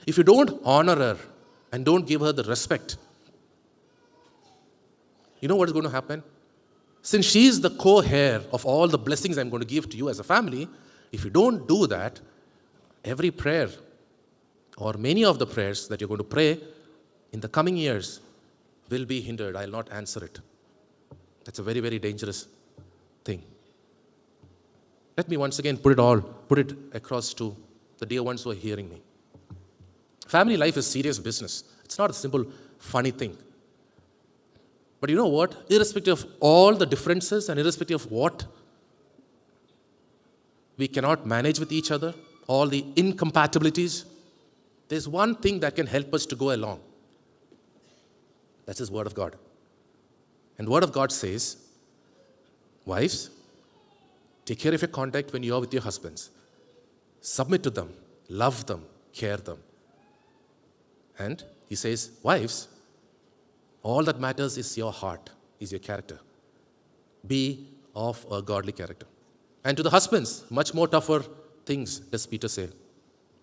if you don't honor her and don't give her the respect, you know what is going to happen? Since she is the co-heir of all the blessings I'm going to give to you as a family, if you don't do that, every prayer or many of the prayers that you're going to pray in the coming years will be hindered. I'll not answer it. That's a very, very dangerous thing. Let me once again put it across to the dear ones who are hearing me. Family life is serious business. It's not a simple, funny thing. But you know what? Irrespective of all the differences and irrespective of what we cannot manage with each other, all the incompatibilities, there's one thing that can help us to go along. That's His Word of God. And the Word of God says, wives, take care of your conduct when you are with your husbands. Submit to them, love them, care them. And He says, wives, all that matters is your heart, is your character. Be of a godly character. And to the husbands, much more tougher things does Peter say. I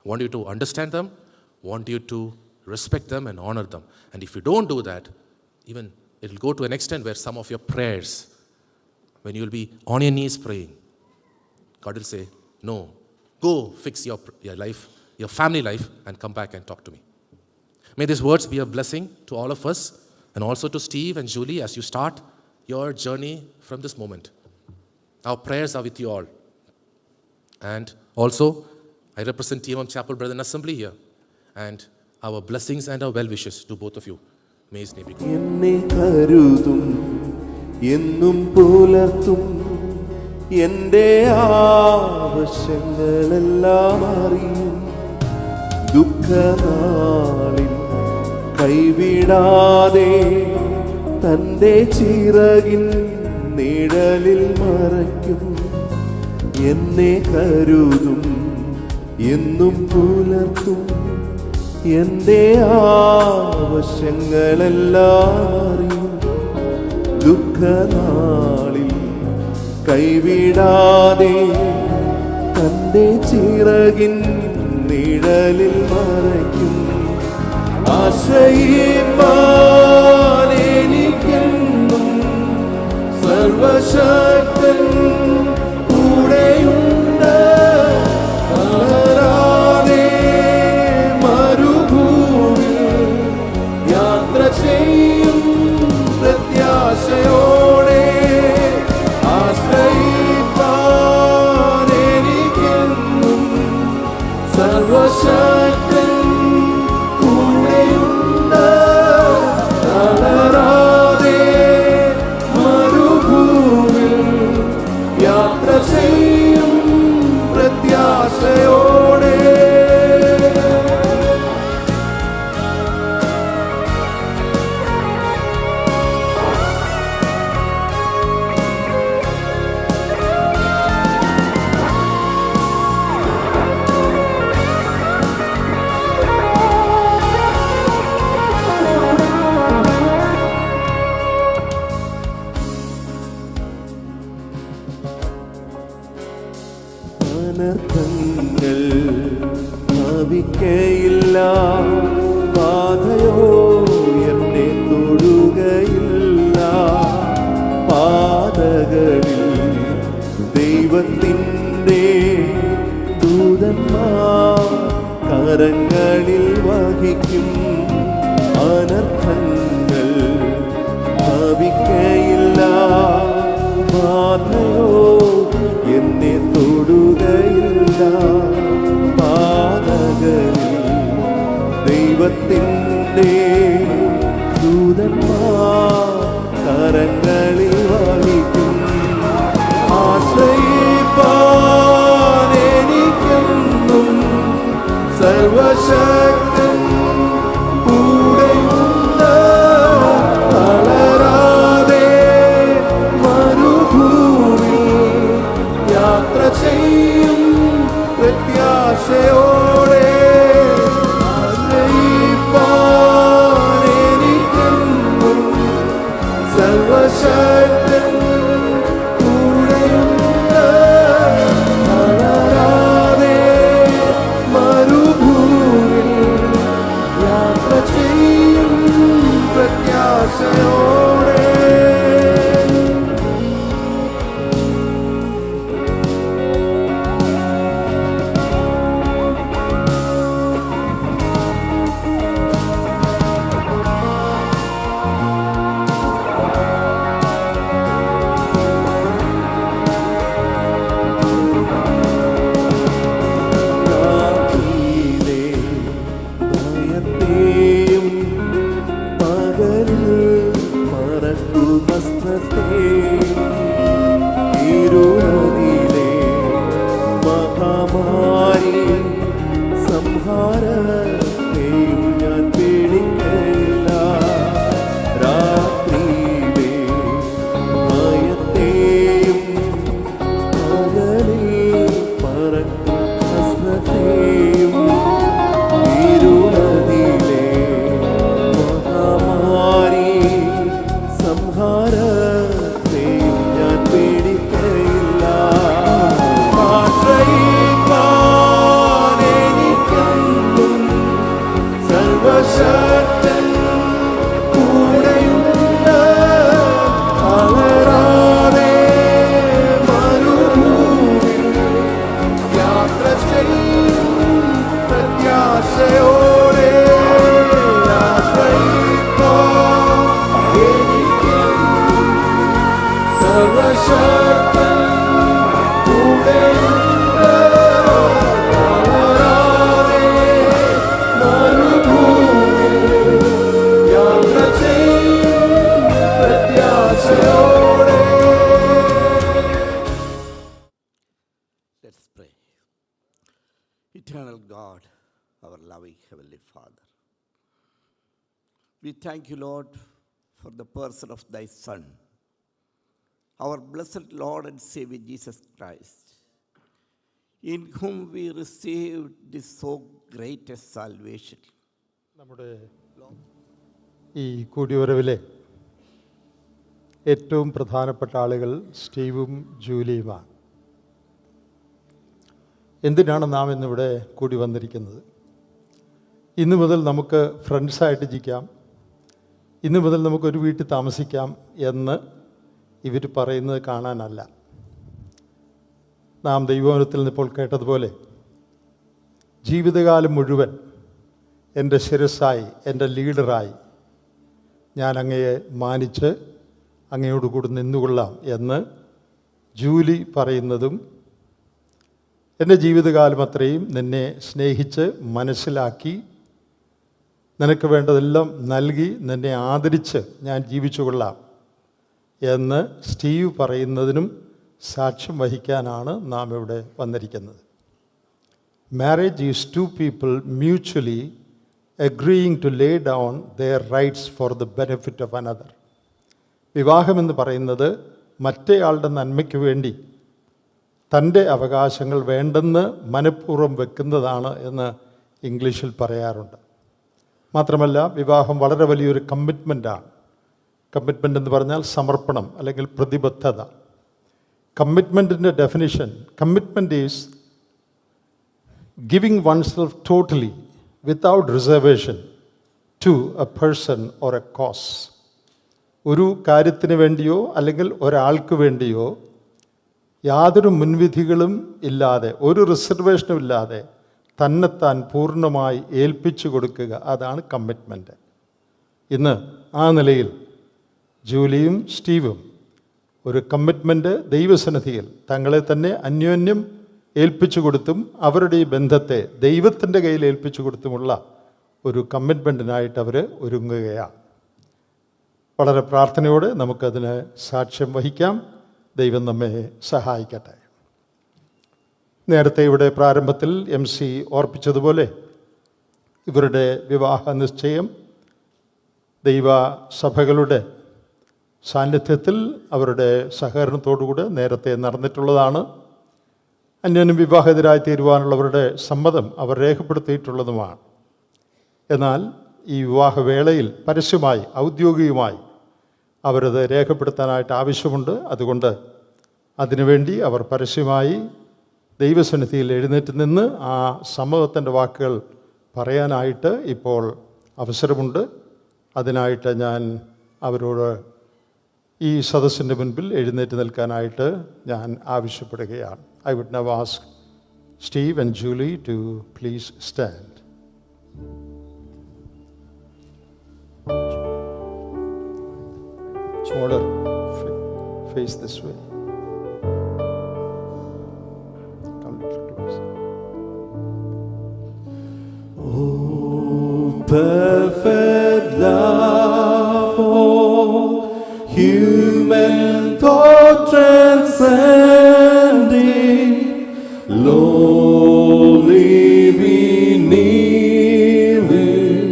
want you to understand them, want you to respect them and honor them. And if you don't do that, even it will go to an extent where some of your prayers, when you will be on your knees praying, God will say, no, go fix your life, your family life, and come back and talk to me. May these words be a blessing to all of us, and also to Steve and Julie as you start your journey from this moment. Our prayers are with you all. And also, I represent TMM Chapel Brethren Assembly here, and our blessings and our well wishes to both of you. May His name be glorified. എന്നെ കരുതും എന്നും പുലർത്തും എൻ്റെ ആവശ്യങ്ങളെല്ലാം അറിയും ദുഃഖനാളിൽ കൈവിടാതെ തൻ്റെ ചിറകിൻ നിഴലിൽ മറയ്ക്കും എന്നെ കരുതും എന്നും പുലർത്തും എൻ്റെ ആവശ്യങ്ങളെല്ലാം അറിയും ദുഃഖനാളിൽ കൈവിടാതെ തൻ്റെ ചിറകിൻ നിഴലിൽ മറയ്ക്കും ആശ്രയിപ്പാൻ എനിക്കെന്നും സർവശക്തൻ കൂടെയുണ്ട് തളരാതെ മരുഭൂമിയിൽ യാത്ര ചെയ്യും പ്രത്യാശയോടെ ആശ്രയിപ്പാൻ എനിക്കെന്നും സർവശക്തൻ കൂടെയുണ്ട് തളരാതെ മരുഭൂമിയിൽ യാത്ര ചെയ്യും പ്രത്യാശയോടെ അനർത്ഥങ്ങൾ ഭവിക്കയില്ല ബാധയോ എന്നെ തൊടുകയില്ല പാതകളിൽ ദൈവത്തിൻ്റെ ദൂതന്മാർ കരങ്ങളിൽ വഹിക്കും അനർത്ഥങ്ങൾ ഭവിക്കയില്ല ബാധയോ എന്നെ തൊടുകയില്ല പാതകളിൽ ദൈവത്തിൻ്റെ ദൂതന്മാർ കരങ്ങളിൽ വഹിക്കും ആശ്രയിപ്പാൻ എനിക്കെന്നും സർവശക്തൻ കൂടെയുണ്ട് തളരാതെ മരുഭൂമിയിൽ യാത്ര ചെയ്യും പ്രത്യാശയോടെ ആശ്രയിപ്പാൻ സർവശക്തൻ കൂടെയുണ്ട്. തളരാതെ മരുഭൂമിയിൽ യാത്ര ചെയ്യും പ്രത്യാശയോടെ. Let's pray. Eternal God, our loving Heavenly Father, we thank you, Lord, for the person of thy Son, our blessed Lord and Savior Jesus Christ, in whom we received this so greatest salvation. നമ്മുടെ ഈ കൂടിവരവിലെ ഏറ്റവും പ്രധാനപ്പെട്ട ആളുകൾ സ്റ്റീവും ജൂലിയുമാണ്. എന്തിനാണ് നാം ഇന്നിവിടെ കൂടി വന്നിരിക്കുന്നത്? ഇന്നു മുതൽ നമുക്ക് ഫ്രണ്ട്സായിട്ട് ജീവിക്കാം, ഇന്നു മുതൽ നമുക്കൊരു വീട്ടിൽ താമസിക്കാം എന്ന് ഇവർ പറയുന്നത് കാണാനല്ല. നാം ദൈവവചനത്തിൽ നിന്ന് ഇപ്പോൾ കേട്ടതുപോലെ ജീവിതകാലം മുഴുവൻ എൻ്റെ ശിരസ്സായി, എൻ്റെ ലീഡറായി ഞാൻ അങ്ങയെ മാനിച്ച് അങ്ങയോടുകൂടി നിന്നുകൊള്ളാം എന്ന് ജൂലി പറയുന്നതും, എൻ്റെ ജീവിതകാലം അത്രയും നിന്നെ സ്നേഹിച്ച് മനസ്സിലാക്കി നിനക്ക് വേണ്ടതെല്ലാം നൽകി നിന്നെ ആദരിച്ച് ഞാൻ ജീവിച്ചുകൊള്ളാം എന്ന് സ്റ്റീവ് പറയുന്നതിനും സാക്ഷ്യം വഹിക്കാനാണ് നാം ഇവിടെ വന്നിരിക്കുന്നത്. Marriage is two people mutually agreeing to lay down their rights for the benefit of another. വിവാഹമെന്ന് പറയുന്നത് മറ്റേയാളുടെ നന്മയ്ക്ക് വേണ്ടി തൻ്റെ അവകാശങ്ങൾ വേണ്ടെന്ന് മനഃപൂർവ്വം വെക്കുന്നതാണ് എന്ന് ഇംഗ്ലീഷിൽ പറയാറുണ്ട്. മാത്രമല്ല, വിവാഹം വളരെ വലിയൊരു കമ്മിറ്റ്മെൻറ്റാണ്. കമ്മിറ്റ്മെൻ്റ് എന്ന് പറഞ്ഞാൽ സമർപ്പണം അല്ലെങ്കിൽ പ്രതിബദ്ധത. കമ്മിറ്റ്മെൻറ്റിൻ്റെ definition, commitment is giving oneself totally without reservation to a person or a cause. ഒരു കാര്യത്തിന് വേണ്ടിയോ അല്ലെങ്കിൽ ഒരാൾക്ക് വേണ്ടിയോ യാതൊരു മുൻവിധികളും ഇല്ലാതെ, ഒരു റിസർവേഷനും ഇല്ലാതെ തന്നെത്താൻ പൂർണ്ണമായി ഏൽപ്പിച്ചു കൊടുക്കുക, അതാണ് കമ്മിറ്റ്മെൻറ്റ്. ഇന്ന് ആ നിലയിൽ ജൂലിയും സ്റ്റീവും ഒരു കമ്മിറ്റ്മെൻറ്റ് ദൈവസന്നിധിയിൽ തങ്ങളെ തന്നെ അന്യോന്യം ഏൽപ്പിച്ചു കൊടുത്തും അവരുടെ ഈ ബന്ധത്തെ ദൈവത്തിൻ്റെ കയ്യിൽ ഏൽപ്പിച്ചു കൊടുത്തുമുള്ള ഒരു കമ്മിറ്റ്മെൻറ്റിനായിട്ട് അവർ ഒരുങ്ങുകയാണ്. വളരെ പ്രാർത്ഥനയോടെ നമുക്കതിന് സാക്ഷ്യം വഹിക്കാം. ദൈവം നമ്മെ സഹായിക്കട്ടെ. നേരത്തെ ഇവിടെ പ്രാരംഭത്തിൽ MC ഓർപ്പിച്ചതുപോലെ ഇവരുടെ വിവാഹ നിശ്ചയം ദൈവസഭകളുടെ സാന്നിധ്യത്തിൽ അവരുടെ സഹകരണത്തോടുകൂടി നേരത്തെ നടന്നിട്ടുള്ളതാണ്. അന്യോന്യം വിവാഹിതരായി തീരുവാനുള്ളവരുടെ സമ്മതം അവർ രേഖപ്പെടുത്തിയിട്ടുള്ളതുമാണ്. എന്നാൽ ഈ വിവാഹവേളയിൽ പരസ്യമായി ഔദ്യോഗികമായി അവരത് രേഖപ്പെടുത്താനായിട്ട് ആവശ്യമുണ്ട്. അതുകൊണ്ട് അതിനുവേണ്ടി അവർ പരസ്യമായി ദൈവസന്നിധിയിൽ എഴുന്നേറ്റ് നിന്ന് ആ സമ്മതത്തിൻ്റെ വാക്കുകൾ പറയാനായിട്ട് ഇപ്പോൾ അവസരമുണ്ട്. അതിനായിട്ട് ഞാൻ അവരോട് ഈ സദസ്സിൻ്റെ മുൻപിൽ എഴുന്നേറ്റ് നിൽക്കാനായിട്ട് ഞാൻ ആവശ്യപ്പെടുകയാണ്. I would now ask Steve and Julie to please stand. Order, face this way. Come close. Oh, perfect love, oh, human thought transcending, lowly we kneel in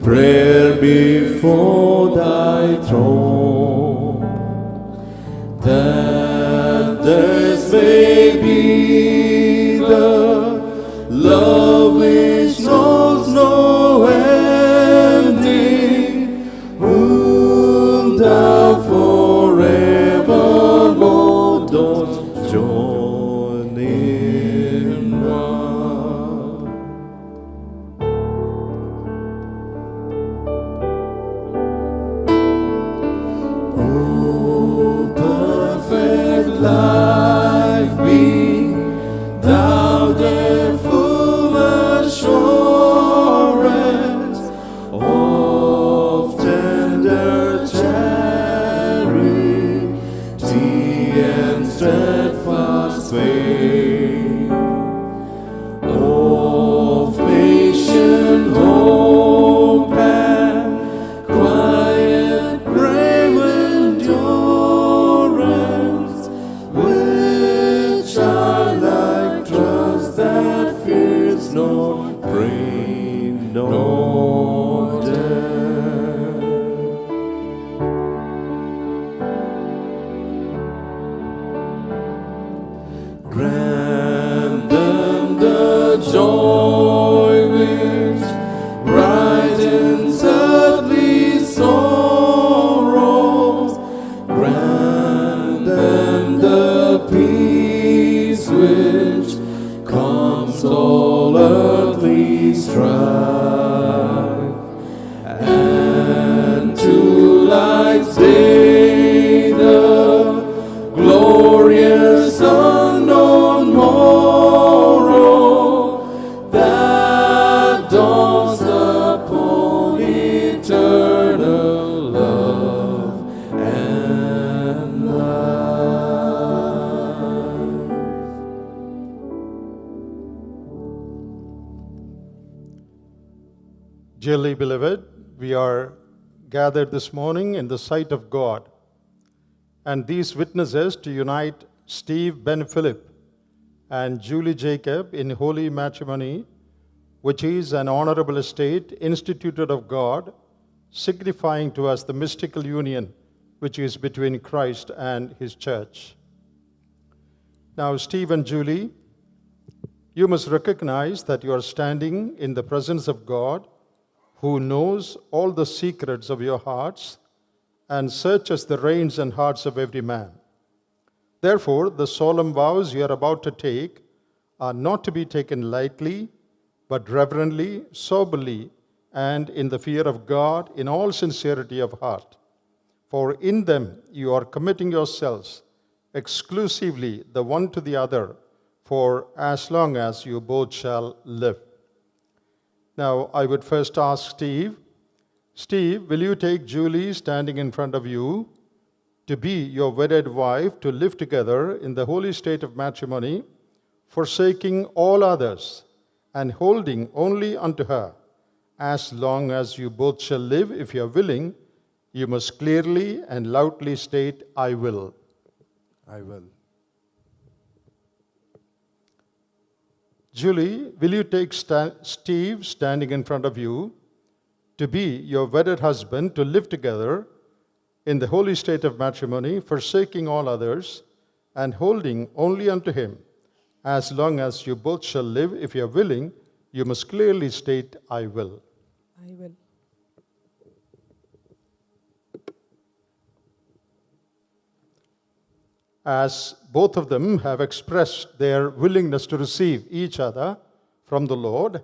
prayer before thy throne, that this may be the love which knows no ending, whom thou forevermore dost join in one. Oh, perfect are gathered this morning in the sight of God, and these witnesses to unite Steve Ben Philip and Julie Jacob in holy matrimony, which is an honorable estate instituted of God, signifying to us the mystical union which is between Christ and his church. Now, Steve and Julie, you must recognize that you are standing in the presence of God, who knows all the secrets of your hearts and searches the reins and hearts of every man. Therefore, the solemn vows you are about to take are not to be taken lightly, but reverently, soberly, and in the fear of God, in all sincerity of heart. For in them you are committing yourselves exclusively the one to the other, for as long as you both shall live. Now, I would first ask Steve, will you take Julie standing in front of you to be your wedded wife, to live together in the holy state of matrimony, forsaking all others and holding only unto her, as long as you both shall live? If you are willing, you must clearly and loudly state, I will. I will. Julie, will you take Steve standing in front of you to be your wedded husband, to live together in the holy state of matrimony, forsaking all others and holding only unto him, as long as you both shall live? If you are willing, you must clearly state, I will. I will. As both of them have expressed their willingness to receive each other from the Lord,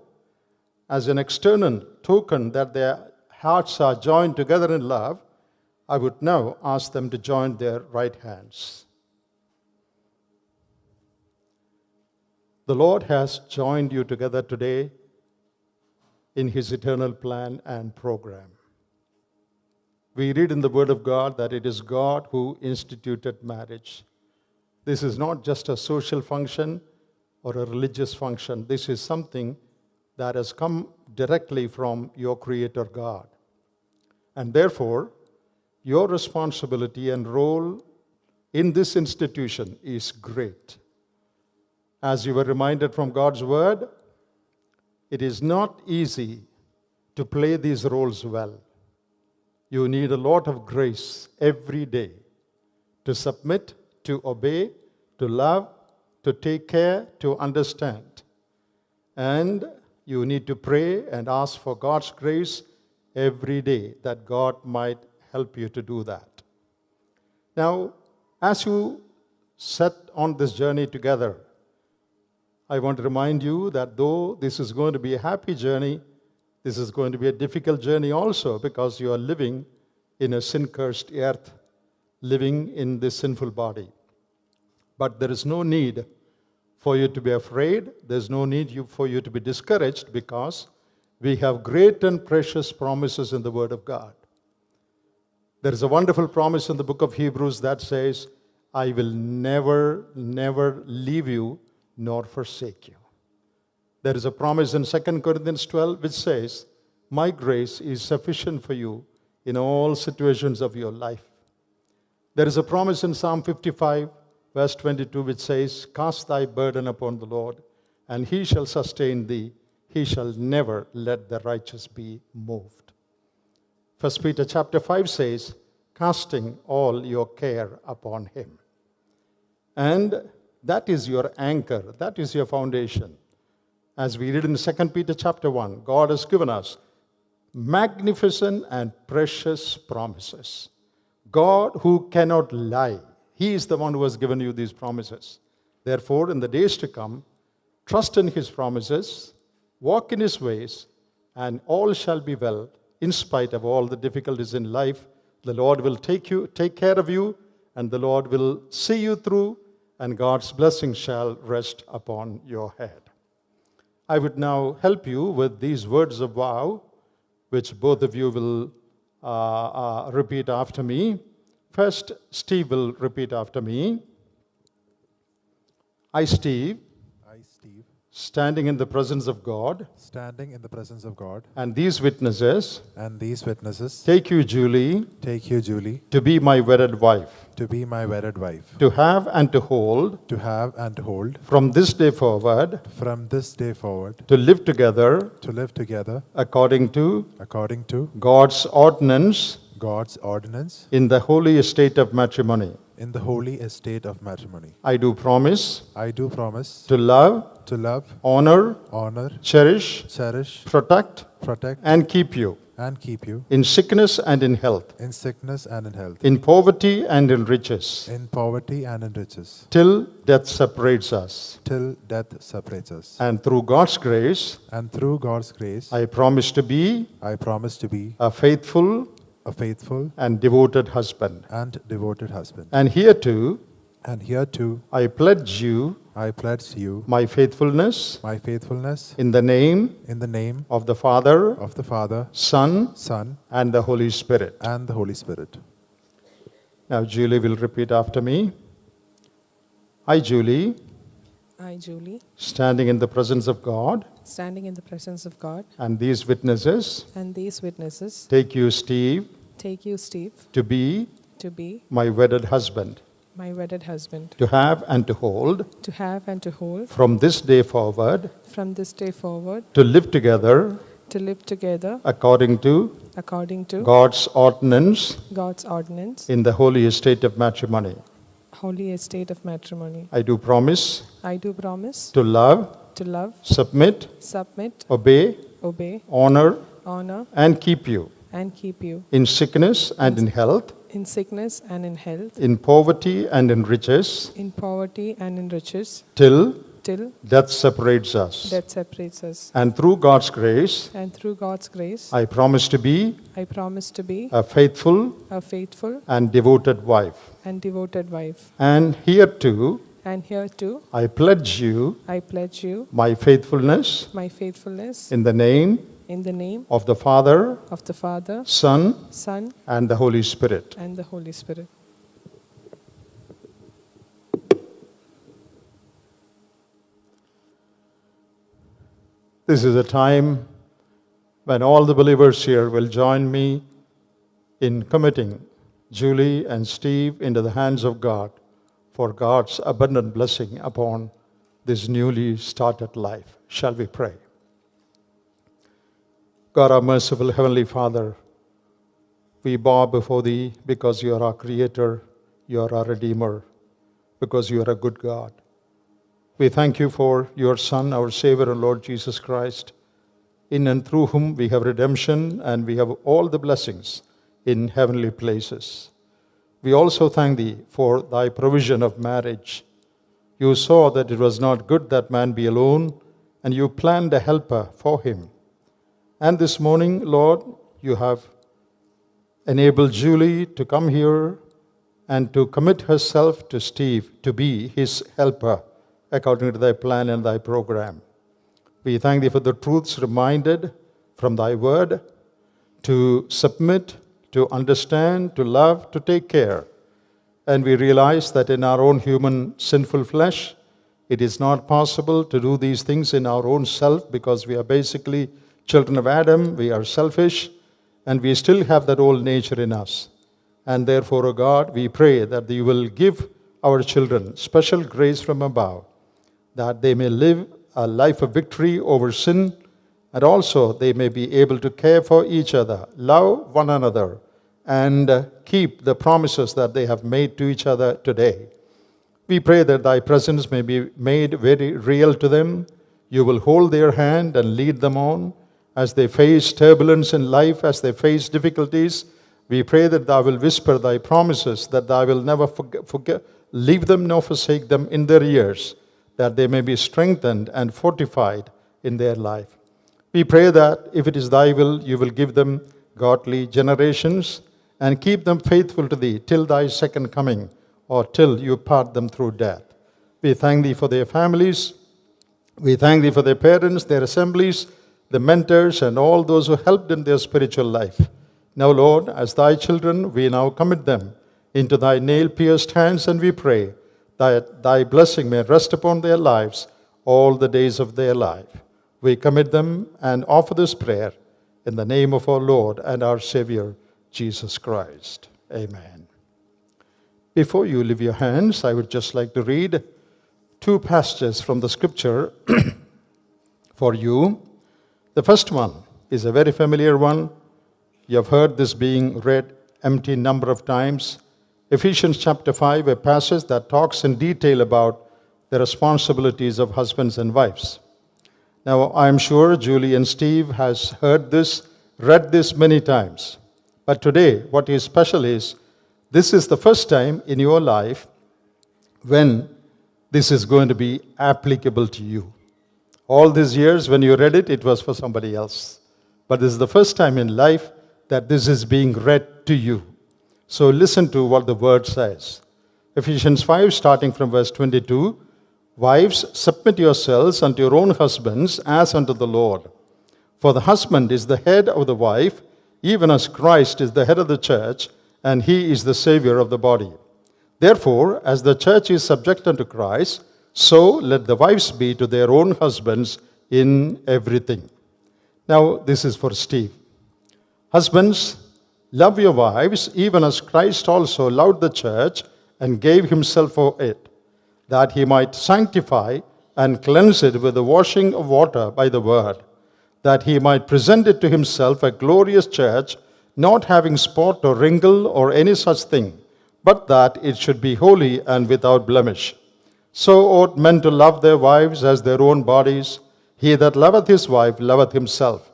as an external token that their hearts are joined together in love, I would now ask them to join their right hands. The Lord has joined you together today in his eternal plan and program. We read in the Word of God that it is God who instituted marriage. This is not just a social function or a religious function. This is something that has come directly from your Creator God. And therefore, your responsibility and role in this institution is great. As you were reminded from God's Word, it is not easy to play these roles well. You need a lot of grace every day to submit, to obey, to love, to take care, to understand. And you need to pray and ask for God's grace every day that God might help you to do that. Now, as you set on this journey together, I want to remind you that though this is going to be a happy journey, this is going to be a difficult journey also, because you are living in a sin-cursed earth, living in this sinful body. But there is no need for you to be afraid. There's no need for you to be discouraged, because we have great and precious promises in the Word of God. There is a wonderful promise in the book of Hebrews that says, I will never, never leave you nor forsake you. There is a promise in 2 Corinthians 12 which says, my grace is sufficient for you in all situations of your life. There is a promise in Psalm 55 verse 22 which says, cast thy burden upon the Lord, and he shall sustain thee. He shall never let the righteous be moved. 1 Peter chapter 5 says, casting all your care upon him. And that is your anchor. That is your foundation. As we read in 2 Peter chapter 1, God has given us magnificent and precious promises. God who cannot lie. He is the one who has given you these promises. Therefore, in the days to come, trust in his promises, walk in his ways, and all shall be well. In spite of all the difficulties in life, the Lord will take care of you, and the Lord will see you through, and God's blessing shall rest upon your head. I would now help you with these words of vow, which both of you will repeat after me. First, Steve will repeat after me. I, Steve, standing in the presence of God, standing in the presence of God, and these witnesses and these witnesses take you, Julie, take you, Julie, to be my wedded wife, to be my wedded wife, to have and to hold to have and to hold from this day forward, from this day forward, to live together to live together according to according to God's ordinance God's ordinance in the holy estate of matrimony. in the holy estate of matrimony. I do promise I do promise to love, love, honor, honor, cherish, cherish, protect, protect, and keep you and keep you in sickness and in health, in sickness and in health, in poverty and in riches, in poverty and in riches, till death separates us. till death separates us. And through God's grace, And through God's grace, I promise to be I promise to be a faithful a faithful and devoted husband. and devoted husband. And hereto, And hereto I pledge you I pledge you my faithfulness my faithfulness in the name in the name of the Father, of the Father, Son, Son, and the Holy Spirit. and the Holy Spirit. Now, Julie will repeat after me. I, Julie, I, Julie, standing in the presence of God, standing in the presence of God, and these witnesses, and these witnesses, take you, Steve, take you, Steve, to be to be my wedded husband, my wedded husband, to have and to hold to have and to hold from this day forward, from this day forward, to live together to live together according to according to God's ordinance God's ordinance, in the holy estate of matrimony. holy estate of matrimony. I do promise I do promise to love, to love, submit, submit, obey, obey, honor, honor, and keep you and keep you in sickness and in health, in sickness and in health, in poverty and in riches, in poverty and in riches, till till death separates us. death separates us. And through God's grace, And through God's grace, I promise to be I promise to be a faithful a faithful and devoted wife. and devoted wife. And hereto, And hereto, I pledge you I pledge you my faithfulness my faithfulness in the name in the name of the Father, of the Father, Son, Son, and the Holy Spirit. and the Holy Spirit. This is a time when all the believers here will join me in committing Julie and Steve into the hands of God for God's abundant blessing upon this newly started life. Shall we pray? God, our merciful Heavenly Father, we bow before Thee because You are our Creator, You are our Redeemer, because You are a good God. We thank You for Your Son, our Savior and Lord Jesus Christ, in and through whom we have redemption and we have all the blessings in heavenly places. We also thank Thee for Thy provision of marriage. You saw that it was not good that man be alone, and You planned a helper for him. And this morning, Lord, You have enabled Julie to come here and to commit herself to Steve to be his helper according to Thy plan and Thy program. We thank Thee for the truths reminded from Thy word to submit, to understand, to love, to take care. And we realize that in our own human sinful flesh, it is not possible to do these things in our own self because we are basically children of Adam, we are selfish, and we still have that old nature in us. And therefore, O God, we pray that You will give our children special grace from above, that they may live a life of victory over sin, and also they may be able to care for each other, love one another, and keep the promises that they have made to each other today. We pray that Thy presence may be made very real to them. You will hold their hand and lead them on as they face turbulence in life, as they face difficulties. We pray that Thou will whisper Thy promises, that Thou will never leave them nor forsake them in their years, that they may be strengthened and fortified in their life. We pray that if it is Thy will, You will give them godly generations and keep them faithful to Thee till Thy second coming, or till You part them through death. We thank Thee for their families. We thank Thee for their parents, their assemblies, the mentors, and all those who helped in their spiritual life. Now, Lord, as Thy children, we now commit them into Thy nail-pierced hands, and we pray that Thy blessing may rest upon their lives all the days of their life. We commit them and offer this prayer in the name of our Lord and our Savior, Jesus Christ. Amen. Before you leave your hands, I would just like to read two passages from the scripture for you. The first one is a very familiar one. You have heard this being read empty number of times. Ephesians chapter 5, a passage that talks in detail about the responsibilities of husbands and wives. Now, I'm sure Julie and Steve has heard this, read this many times. But today, what is special is, this is the first time in your life when this is going to be applicable to you. All these years, when you read it, it was for somebody else. But this is the first time in life that this is being read to you. So listen to what the word says. Ephesians 5, starting from verse 22. Wives, submit yourselves unto your own husbands as unto the Lord. For the husband is the head of the wife, even as Christ is the head of the church, and he is the Savior of the body. Therefore, as the church is subject unto Christ, so let the wives be to their own husbands in everything. Now, this is for Steve. Husbands, love your wives, even as Christ also loved the church and gave himself for it, that he might sanctify and cleanse it with the washing of water by the word, that he might present it to himself a glorious church, not having spot or wrinkle or any such thing, but that it should be holy and without blemish. So ought men to love their wives as their own bodies. He that loveth his wife loveth himself.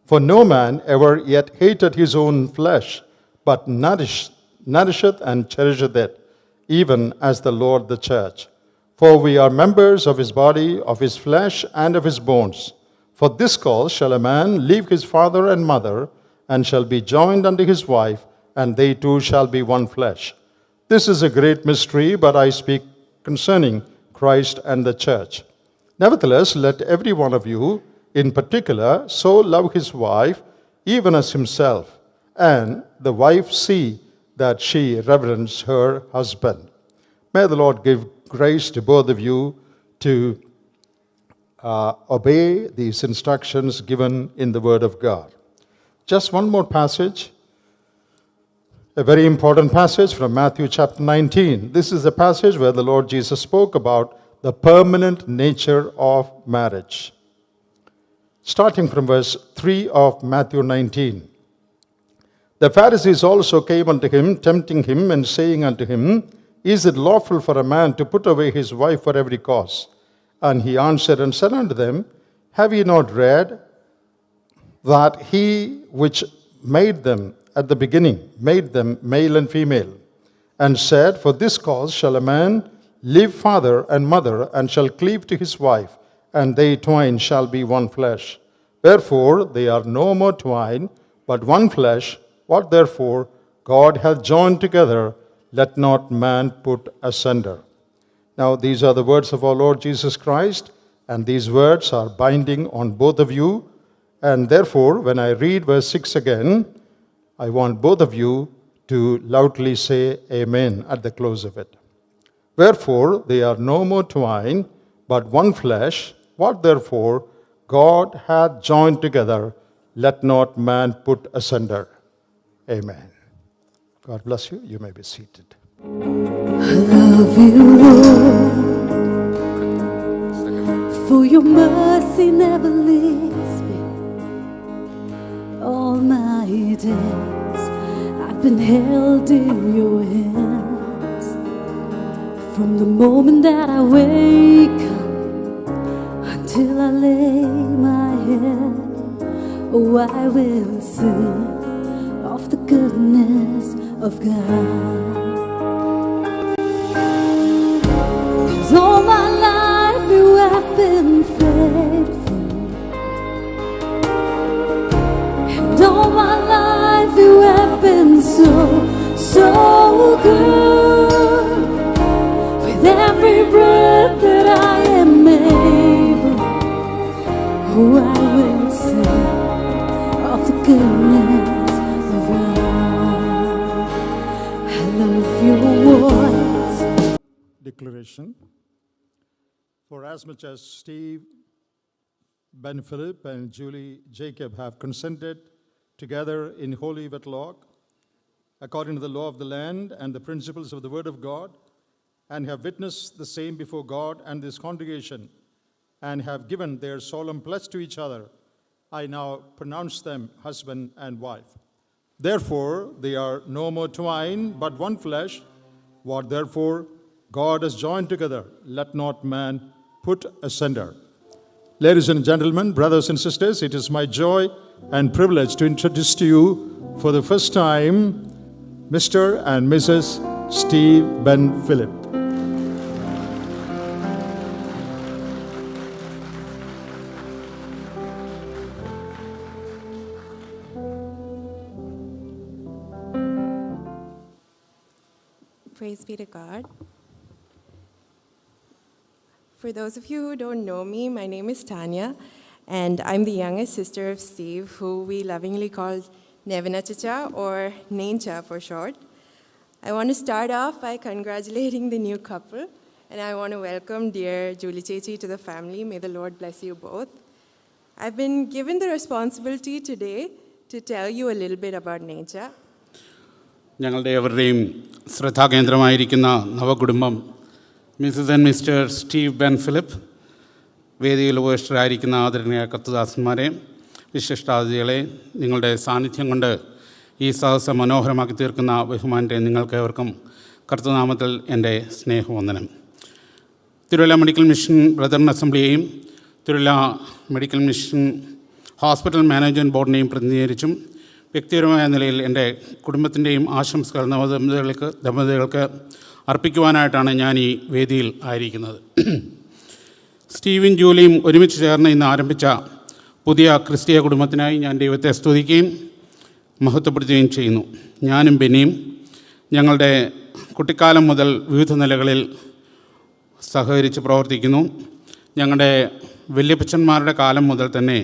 For no man ever yet hated his own flesh, but nourisheth and cherisheth it, even as the Lord the church. For we are members of his body, of his flesh, and of his bones. For this cause shall a man leave his father and mother, and shall be joined unto his wife, and they two shall be one flesh. This is a great mystery, but I speak concerning Christ and the church. Nevertheless, let every one of you, in particular, so love his wife, even as himself, and the wife see that she reverence her husband. May the Lord give grace to both of you to obey these instructions given in the Word of God. Just one more passage, a very important passage from Matthew chapter 19. This is a passage where the Lord Jesus spoke about the permanent nature of marriage. Starting from verse 3 of Matthew 19. The Pharisees also came unto him, tempting him, and saying unto him, Is it lawful for a man to put away his wife for every cause? And he answered and said unto them, Have ye not read that he which made them at the beginning made them male and female, and said, For this cause shall a man leave father and mother, and shall cleave to his wife, and they twain shall be one flesh. Wherefore they are no more twain, but one flesh. What therefore God hath joined together, let not man put asunder. Now these are the words of our Lord Jesus Christ, and these words are binding on both of you. And therefore, when I read verse 6 again, I want both of you to loudly say amen at the close of it. Wherefore they are no more twain, but one flesh. What therefore God hath joined together, let not man put asunder. Amen. God bless you. You may be seated. I love you, Lord, for your mercy never leaves me. All my days I've been held in your hands. From the moment that I wake up until I lay my head, oh, I will sing of the goodness of God. 'Cause all my life you have been faithful, and all my life you have been so, so good. With every breath that I am able, oh, I will sing of the goodness of God. I love your voice. Declaration. For as much as Steve, Ben Philip, and Julie Jacob have consented together in holy wedlock, according to the law of the land and the principles of the Word of God, and have witnessed the same before God and this congregation, and have given their solemn pledge to each other, I now pronounce them husband and wife. Therefore, they are no more twine, but one flesh. What therefore God has joined together, let not man put asunder. Ladies and gentlemen, brothers and sisters, it is my joy and privilege to introduce to you for the first time Mr. and Mrs. Steve Ben Philip. Praise be to God. For those of you who don't know me, my name is Tanya, and I'm the youngest sister of Steve, who we lovingly call Nevina Chacha, or Naincha for short. I want to start off by congratulating the new couple, and I want to welcome dear Julie Chechi to the family. May the Lord bless you both. I've been given the responsibility today to tell you a little bit about Naincha. ഞങ്ങളുടെ എവരുടെയും ശ്രദ്ധാകേന്ദ്രമായിരിക്കുന്ന നവകുടുംബം Mrs and mister Steve Ben Philip, വേദിയിൽ ഉപവിഷ്ടരായിരിക്കുന്ന ആദരണീയ കർത്തദാസന്മാരെ, വിശിഷ്ടാതിഥികളെ, നിങ്ങളുടെ സാന്നിധ്യം കൊണ്ട് ഈ സദസ്സ് മനോഹരമാക്കി തീർക്കുന്ന ബഹുമാനരെ നിങ്ങൾക്കേവർക്കും കർത്തനാമത്തിൽ എൻ്റെ സ്നേഹവന്ദനം. തിരുവല്ല മെഡിക്കൽ മിഷൻ ബ്രദറിൻ അസംബ്ലിയെയും Thiruvalla medical mission hospital management ബോർഡിനെയും പ്രതിനിധീകരിച്ചും വ്യക്തിപരമായ നിലയിൽ എൻ്റെ കുടുംബത്തിൻ്റെയും ആശംസകൾ ദമ്പതികൾക്ക് അർപ്പിക്കുവാനായിട്ടാണ് ഞാൻ ഈ വേദിയിൽ ആയിരിക്കുന്നത്. സ്റ്റീവും ജൂലിയും ഒരുമിച്ച് ചേർന്ന് ഇന്ന് ആരംഭിച്ച പുതിയ ക്രിസ്തീയ കുടുംബത്തിനായി ഞാൻ ദൈവത്തെ സ്തുതിക്കുകയും മഹത്വപ്പെടുത്തുകയും ചെയ്യുന്നു. ഞാനും ബെന്നിയും ഞങ്ങളുടെ കുട്ടിക്കാലം മുതൽ വിവിധ നിലകളിൽ സഹകരിച്ച് പ്രവർത്തിക്കുന്നു. ഞങ്ങളുടെ വല്യപ്പച്ചന്മാരുടെ കാലം മുതൽ തന്നെ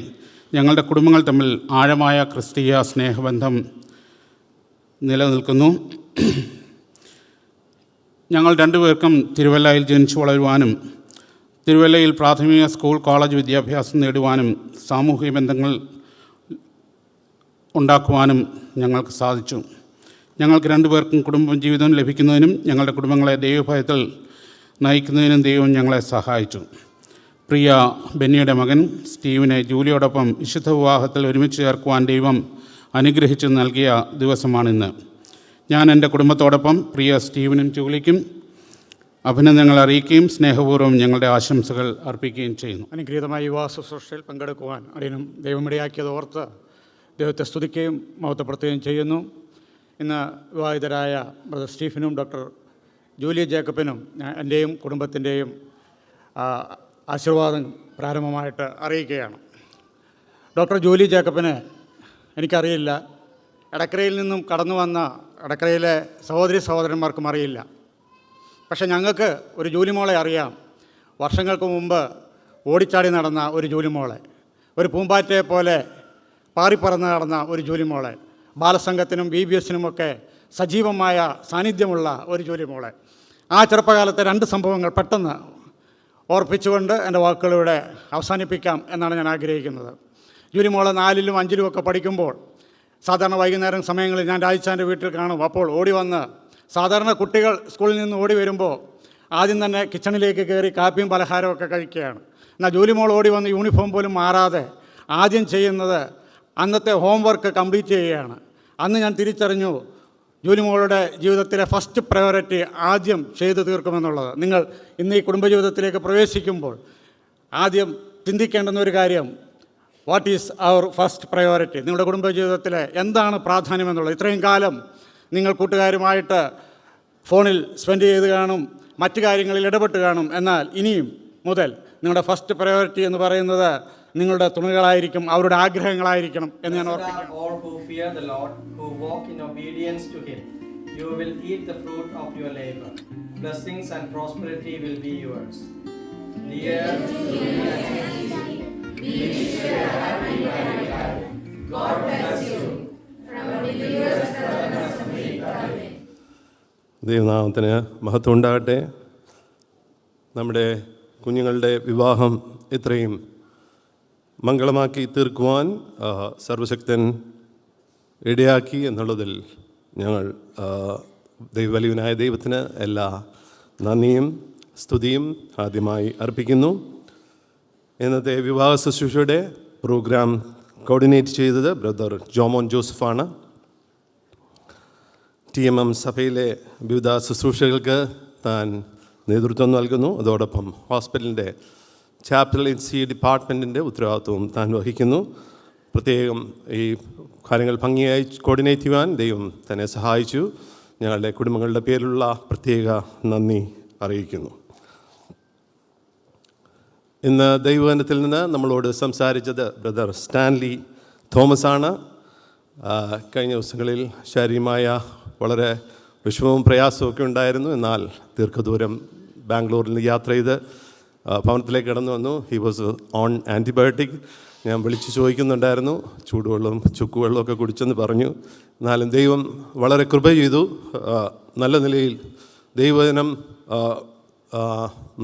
ഞങ്ങളുടെ കുടുംബങ്ങൾ തമ്മിൽ ആഴമായ ക്രിസ്തീയ സ്നേഹബന്ധം നിലനിൽക്കുന്നു. ഞങ്ങൾ രണ്ടുപേർക്കും തിരുവല്ലയിൽ ജനിച്ചു വളരുവാനും തിരുവല്ലയിൽ പ്രാഥമിക സ്കൂൾ കോളേജ് വിദ്യാഭ്യാസം നേടുവാനും സാമൂഹിക ബന്ധങ്ങൾ ഉണ്ടാക്കുവാനും ഞങ്ങൾക്ക് സാധിച്ചു. ഞങ്ങൾക്ക് രണ്ടുപേർക്കും കുടുംബ ജീവിതം ലഭിക്കുന്നതിനും ഞങ്ങളുടെ കുടുംബങ്ങളെ ദൈവഭയത്തിൽ നയിക്കുന്നതിനും ദൈവം ഞങ്ങളെ സഹായിച്ചു. പ്രിയ ബെന്നിയുടെ മകൻ സ്റ്റീവിനെ ജൂലിയോടൊപ്പം വിശുദ്ധ വിവാഹത്തിൽ ഒരുമിച്ച് ചേർക്കുവാൻ ദൈവം അനുഗ്രഹിച്ച് നൽകിയ ദിവസമാണിന്ന്. ഞാൻ എൻ്റെ കുടുംബത്തോടൊപ്പം പ്രിയ സ്റ്റീവിനും ജൂലിക്കും അഭിനന്ദനങ്ങൾ അറിയിക്കുകയും സ്നേഹപൂർവ്വം ഞങ്ങളുടെ ആശംസകൾ അർപ്പിക്കുകയും ചെയ്യുന്നു. അനുഗ്രഹീതമായ വിവാഹ ശുശ്രൂഷയിൽ പങ്കെടുക്കുവാൻ അടിയനും ദൈവമിടയാക്കിയത് ഓർത്ത് ദൈവത്തെ സ്തുതിക്കുകയും മഹത്വപ്പെടുത്തുകയും ചെയ്യുന്നു. ഇന്ന് വിവാഹിതരായ ബ്രദർ സ്റ്റീഫിനും ഡോക്ടർ ജൂലി ജേക്കബിനും എൻ്റെയും കുടുംബത്തിൻ്റെയും ആശീർവാദം പ്രാരംഭമായിട്ട് അറിയിക്കുകയാണ്. ഡോക്ടർ ജൂലി ജേക്കബിനെ എനിക്കറിയില്ല. എടക്കരയിൽ നിന്നും കടന്നു വന്ന എടക്കരയിലെ സഹോദരി സഹോദരന്മാർക്കും അറിയില്ല. പക്ഷേ ഞങ്ങൾക്ക് ഒരു ജൂലിമോളെ അറിയാം. വർഷങ്ങൾക്ക് മുമ്പ് ഓടിച്ചാടി നടന്ന ഒരു ജൂലിമോളെ, ഒരു പൂമ്പാറ്റയെ പോലെ പാറിപ്പറന്ന് നടന്ന ഒരു ജൂലിമോളെ, ബാലസംഘത്തിനും BBSനുമൊക്കെ സജീവമായ സാന്നിധ്യമുള്ള ഒരു ജൂലിമോളെ. ആ ചെറുപ്പകാലത്തെ രണ്ട് സംഭവങ്ങൾ പെട്ടെന്ന് ഓർപ്പിച്ചുകൊണ്ട് എൻ്റെ വാക്കുകളിലൂടെ അവസാനിപ്പിക്കാം എന്നാണ് ഞാൻ ആഗ്രഹിക്കുന്നത്. ജൂലിമോളെ 4ലും 5ലും ഒക്കെ പഠിക്കുമ്പോൾ സാധാരണ വൈകുന്നേരം സമയങ്ങളിൽ ഞാൻ രാജിച്ചാൻ്റെ വീട്ടിൽ കാണും. അപ്പോൾ ഓടി വന്ന് സാധാരണ കുട്ടികൾ സ്കൂളിൽ നിന്ന് ഓടി വരുമ്പോൾ ആദ്യം തന്നെ കിച്ചണിലേക്ക് കയറി കാപ്പിയും പലഹാരമൊക്കെ കഴിക്കുകയാണ്. എന്നാൽ ജൂലിമോൾ ഓടി വന്ന് യൂണിഫോം പോലും മാറാതെ ആദ്യം ചെയ്യുന്നത് അന്നത്തെ ഹോംവർക്ക് കംപ്ലീറ്റ് ചെയ്യുകയാണ്. അന്ന് ഞാൻ തിരിച്ചറിഞ്ഞു ജൂലിമോളുടെ ജീവിതത്തിലെ ഫസ്റ്റ് പ്രയോറിറ്റി ആദ്യം ചെയ്തു തീർക്കുമെന്നുള്ളത്. നിങ്ങൾ ഇന്ന് ഈ കുടുംബജീവിതത്തിലേക്ക് പ്രവേശിക്കുമ്പോൾ ആദ്യം ചിന്തിക്കേണ്ടുന്ന ഒരു കാര്യം, what is our first priority? നിങ്ങളുടെ കുടുംബജീവിതത്തിലെ എന്താണ് പ്രാധാന്യമെന്നുള്ളത്. ഇത്രയും കാലം നിങ്ങൾ കൂട്ടുകാരുമായിട്ട് ഫോണിൽ സ്പെൻഡ് ചെയ്ത് കാണും, മറ്റു കാര്യങ്ങളിൽ ഇടപെട്ട് കാണും. എന്നാൽ ഇനിയും മുതൽ നിങ്ങളുടെ ഫസ്റ്റ് പ്രയോറിറ്റി എന്ന് പറയുന്നത് നിങ്ങളുടെ തുണികളായിരിക്കും, അവരുടെ ആഗ്രഹങ്ങളായിരിക്കണം എന്ന് ഞാൻ ഓർപ്പിക്കുന്നു. You will eat the fruit of your labor. Blessings and prosperity will be yours. Dear we wish you a happy married life. God bless you. From the believers assembly. ദൈവനാമത്തിന് മഹത്വം ഉണ്ടാകട്ടെ. നമ്മുടെ കുഞ്ഞുങ്ങളുടെ വിവാഹം ഇത്രയും മംഗളമാക്കി തീർക്കുവാൻ സർവശക്തൻ ഇടയാക്കി എന്നുള്ളതിൽ ഞങ്ങൾ വലിയവനായ ദൈവത്തിന് എല്ലാ നന്ദിയും സ്തുതിയും ആദ്യമായി അർപ്പിക്കുന്നു. ഇന്നത്തെ വിവാഹ ശുശ്രൂഷയുടെ പ്രോഗ്രാം കോർഡിനേറ്റ് ചെയ്തത് ബ്രദർ ജോമോൻ ജോസഫാണ്. TMM സഭയിലെ വിവിധ ശുശ്രൂഷകൾക്ക് താൻ നേതൃത്വം നൽകുന്നു. അതോടൊപ്പം ഹോസ്പിറ്റലിൻ്റെ ചാപ്റ്റർ ഇൻസി ഡിപ്പാർട്ട്മെൻറ്റിൻ്റെ ഉത്തരവാദിത്വവും താൻ വഹിക്കുന്നു. പ്രത്യേകം ഈ കാര്യങ്ങൾ ഭംഗിയായി കോർഡിനേറ്റ് ചെയ്യുവാൻ ദൈവം തന്നെ സഹായിച്ചു. ഞങ്ങളുടെ കുടുംബങ്ങളുടെ പേരിലുള്ള പ്രത്യേക നന്ദി അറിയിക്കുന്നു. ഇന്ന് ദൈവവചനത്തിൽ നിന്ന് നമ്മളോട് സംസാരിച്ചത് ബ്രദർ സ്റ്റാൻലി തോമസ് ആണ്. കഴിഞ്ഞ ദിവസങ്ങളിൽ ശാരീരികമായ വളരെ വിഷമവും പ്രയാസവും ഒക്കെ ഉണ്ടായിരുന്നു. എന്നാൽ ദീർഘദൂരം ബാംഗ്ലൂരിൽ യാത്ര ചെയ്ത് ഭവനത്തിലേക്ക് കടന്നു വന്നു. He was on antibiotic. ഞാൻ വിളിച്ച് ചോദിക്കുന്നുണ്ടായിരുന്നു, ചൂടുവെള്ളവും ചുക്കുവെള്ളമൊക്കെ കുടിച്ചെന്ന് പറഞ്ഞു. എന്നാലും ദൈവം വളരെ കൃപ ചെയ്തു. നല്ല നിലയിൽ ദൈവവചനം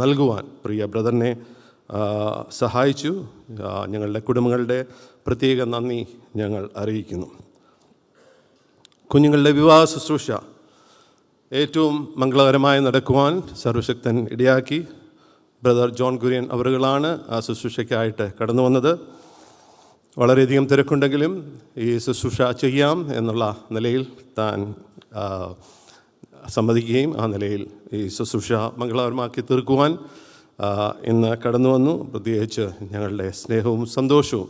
നൽകുവാൻ പ്രിയ ബ്രദറിനെ സഹായിച്ചു. ഞങ്ങളുടെ കുടുംബങ്ങളുടെ പ്രത്യേക നന്ദി ഞങ്ങൾ അറിയിക്കുന്നു. കുഞ്ഞുങ്ങളുടെ വിവാഹ ശുശ്രൂഷ ഏറ്റവും മംഗളകരമായി നടക്കുവാൻ സർവശക്തൻ ഇടയാക്കി. ബ്രദർ ജോൺ കുര്യൻ അവറുകളാണ് ആ ശുശ്രൂഷയ്ക്കായിട്ട് കടന്നു വന്നത്. വളരെയധികം തിരക്കുണ്ടെങ്കിലും ഈ ശുശ്രൂഷ ചെയ്യാം എന്നുള്ള നിലയിൽ താൻ സമ്മതിക്കുകയും ആ നിലയിൽ ഈ ശുശ്രൂഷ മംഗളകരമാക്കി തീർക്കുവാൻ ഇന്ന് കടന്നു വന്നു. പ്രത്യേകിച്ച് ഞങ്ങളുടെ സ്നേഹവും സന്തോഷവും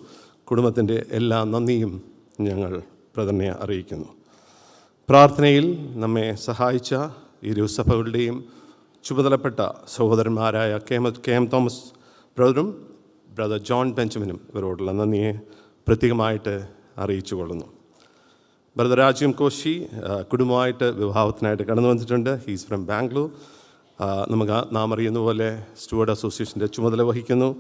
കുടുംബത്തിൻ്റെ എല്ലാ നന്ദിയും ഞങ്ങൾ ബ്രദറിനെ അറിയിക്കുന്നു. പ്രാർത്ഥനയിൽ നമ്മെ സഹായിച്ച ഇരുസഭകളുടെയും ചുമതലപ്പെട്ട സഹോദരന്മാരായ KM തോമസ് ബ്രദറും ബ്രദർ ജോൺ ബെഞ്ചമിനും ഇവരോടുള്ള നന്ദിയെ പ്രത്യേകമായിട്ട് അറിയിച്ചു കൊള്ളുന്നു. ബ്രദർ രാജ്യം കോശി കുടുംബമായിട്ട് വിവാഹത്തിനായിട്ട് കടന്നു വന്നിട്ടുണ്ട്. He's from Bangalore. നാം അറിയുന്ന പോലെ സ്റ്റുവർഡ് അസോസിയേഷൻ്റെ ചുമതല വഹിക്കുന്നു.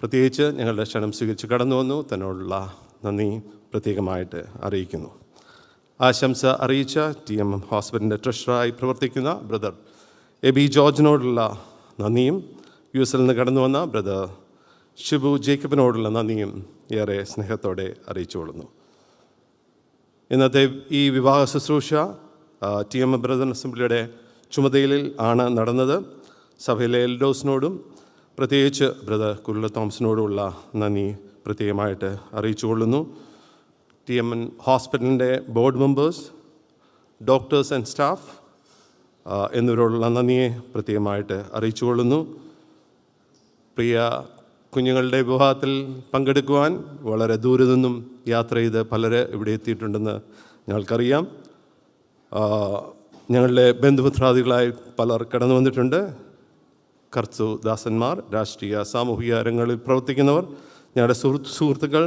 പ്രത്യേകിച്ച് ഞങ്ങളുടെ ക്ഷണം സ്വീകരിച്ച് കടന്നു വന്നു. തന്നോടുള്ള നന്ദി പ്രത്യേകമായിട്ട് അറിയിക്കുന്നു. ആശംസ അറിയിച്ച TMM ഹോസ്പിറ്റലിൻ്റെ ട്രഷററായി പ്രവർത്തിക്കുന്ന ബ്രദർ എബി ജോർജിനോടുള്ള നന്ദിയും US നിന്ന് കടന്നു വന്ന ബ്രദർ ഷിബു ജേക്കബിനോടുള്ള നന്ദിയും ഏറെ സ്നേഹത്തോടെ അറിയിച്ചുകൊള്ളുന്നു. ഇന്നത്തെ ഈ വിവാഹ ശുശ്രൂഷ TMM ബ്രദർ അസംബ്ലിയുടെ ചുമതലയിൽ ആണ് നടന്നത്. സഭയിലെ എൽഡേഴ്സിനോടും പ്രത്യേകിച്ച് ബ്രദർ കുരുള തോമസിനോടുമുള്ള നന്ദി പ്രത്യേകമായിട്ട് അറിയിച്ചുകൊള്ളുന്നു. TMM ഹോസ്പിറ്റലിൻ്റെ board members, doctors and staff എന്നിവരോടുള്ള നന്ദിയെ പ്രത്യേകമായിട്ട് അറിയിച്ചുകൊള്ളുന്നു. പ്രിയ കുഞ്ഞുങ്ങളുടെ വിവാഹത്തിൽ പങ്കെടുക്കുവാൻ വളരെ ദൂരെ നിന്നും യാത്ര ചെയ്ത് പലരെ ഇവിടെ എത്തിയിട്ടുണ്ടെന്ന് ഞങ്ങൾക്കറിയാം. ഞങ്ങളുടെ ബന്ധുമിത്രാദികളായി പലർ കടന്നു വന്നിട്ടുണ്ട്. കർത്തൃദാസന്മാർ, രാഷ്ട്രീയ സാമൂഹിക രംഗങ്ങളിൽ പ്രവർത്തിക്കുന്നവർ, ഞങ്ങളുടെ സുഹൃത്തുക്കൾ,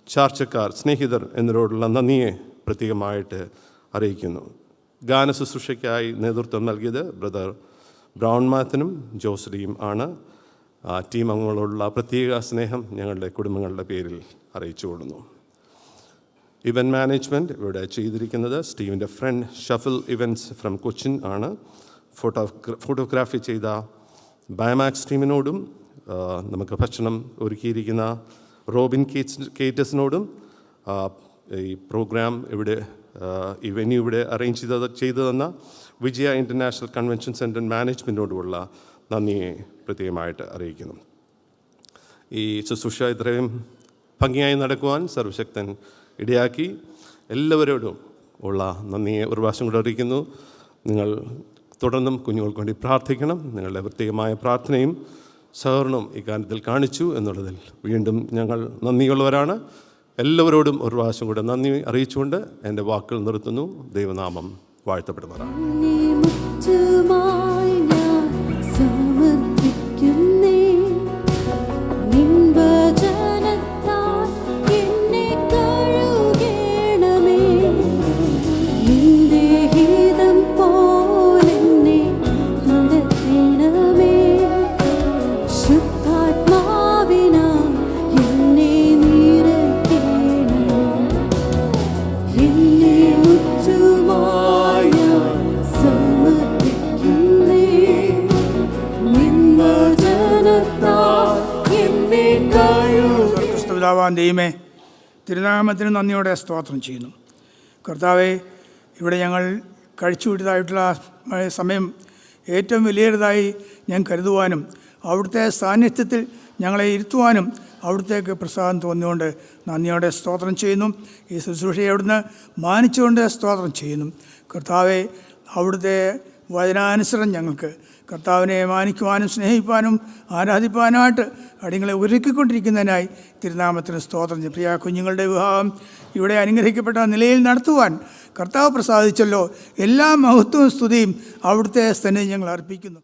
ചാർച്ചക്കാർ, സ്നേഹിതർ എന്നിവരോടുള്ള നന്ദിയെ പ്രത്യേകമായിട്ട് അറിയിക്കുന്നു. ഗാന ശുശ്രൂഷയ്ക്കായി നേതൃത്വം നൽകിയത് ബ്രദർ ബ്രൗൺ മാത്തനും ജോസ്ലിയും ആണ്. ടീം അംഗങ്ങളോടുള്ള പ്രത്യേക സ്നേഹം ഞങ്ങളുടെ കുടുംബങ്ങളുടെ പേരിൽ അറിയിച്ചുകൊള്ളുന്നു. ഇവൻറ്റ് മാനേജ്മെൻറ്റ് ഇവിടെ ചെയ്തിരിക്കുന്നത് സ്റ്റീവിൻ്റെ friend Shuffle events from Cochin ആണ്. ഫോട്ടോഗ്രാഫി ചെയ്ത ബയോമാക്സ് ടീമിനോടും നമുക്ക് ഭക്ഷണം ഒരുക്കിയിരിക്കുന്ന റോബിൻ കേറ്റസിനോടും ഈ പ്രോഗ്രാം ഇവിടെ ഈ വെന്യൂ ഇവിടെ അറേഞ്ച് ചെയ്തു തന്ന വിജയ ഇൻ്റർനാഷണൽ കൺവെൻഷൻ സെൻറ്റർ മാനേജ്മെൻറ്റിനോടുമുള്ള നന്ദിയെ പ്രത്യേകമായിട്ട് അറിയിക്കുന്നു. ഈ ശുശ്രൂഷ ഇത്രയും ഭംഗിയായി നടക്കുവാൻ സർവശക്തൻ ഇടയാക്കി എല്ലാവരോടും ഉള്ള നന്ദിയെ ഒരു പ്രാവശ്യം കൂടെ അറിയിക്കുന്നു. നിങ്ങൾ തുടർന്നും കുഞ്ഞുങ്ങൾക്ക് വേണ്ടി പ്രാർത്ഥിക്കണം. നിങ്ങളുടെ പ്രത്യേകമായ പ്രാർത്ഥനയും സഹകരണവും ഇക്കാര്യത്തിൽ കാണിച്ചു എന്നുള്ളതിൽ വീണ്ടും ഞങ്ങൾ നന്ദിയുള്ളവരാണ്. എല്ലാവരോടും ഒരു പ്രാവശ്യം കൂടെ നന്ദി അറിയിച്ചുകൊണ്ട് എൻ്റെ വാക്കുകൾ നിർത്തുന്നു. ദൈവനാമം വാഴ്ത്തപ്പെടുന്നതാണ്. സമർപ്പിക്കുന്നേ പിതാവാം ദൈവമേ, തിരുനാമത്തിന് നന്ദിയോടെ സ്തോത്രം ചെയ്യുന്നു. കർത്താവെ, ഇവിടെ ഞങ്ങൾ കഴിച്ചുവിട്ടതായിട്ടുള്ള സമയം ഏറ്റവും വലിയതായി ഞാൻ കരുതുവാനും അവിടുത്തെ സാന്നിധ്യത്തിൽ ഞങ്ങളെ ഇരുത്തുവാനും അവിടുത്തേക്ക് പ്രസാദം തോന്നിയുകൊണ്ട് നന്ദിയോടെ സ്തോത്രം ചെയ്യുന്നു. ഈ ശുശ്രൂഷയെ അവിടുന്ന് മാനിച്ചുകൊണ്ട് സ്തോത്രം ചെയ്യുന്നു. കർത്താവെ, അവിടുത്തെ വചനാനുസരണം ഞങ്ങൾക്ക് കർത്താവിനെ മാനിക്കുവാനും സ്നേഹിപ്പാനും ആരാധിപ്പാനുമായിട്ട് അടിങ്ങളെ ഒരുക്കിക്കൊണ്ടിരിക്കുന്നതിനായി തിരുനാമത്തിന് സ്തോത്രം. പ്രിയ കുഞ്ഞുങ്ങളുടെ വിവാഹം ഇവിടെ അനുഗ്രഹിക്കപ്പെട്ട നിലയിൽ നടത്തുവാൻ കർത്താവ് പ്രസാദിച്ചല്ലോ. എല്ലാ മഹത്വവും സ്തുതിയും അവിടുത്തെ സന്നിധിയിൽ ഞങ്ങൾ അർപ്പിക്കുന്നു.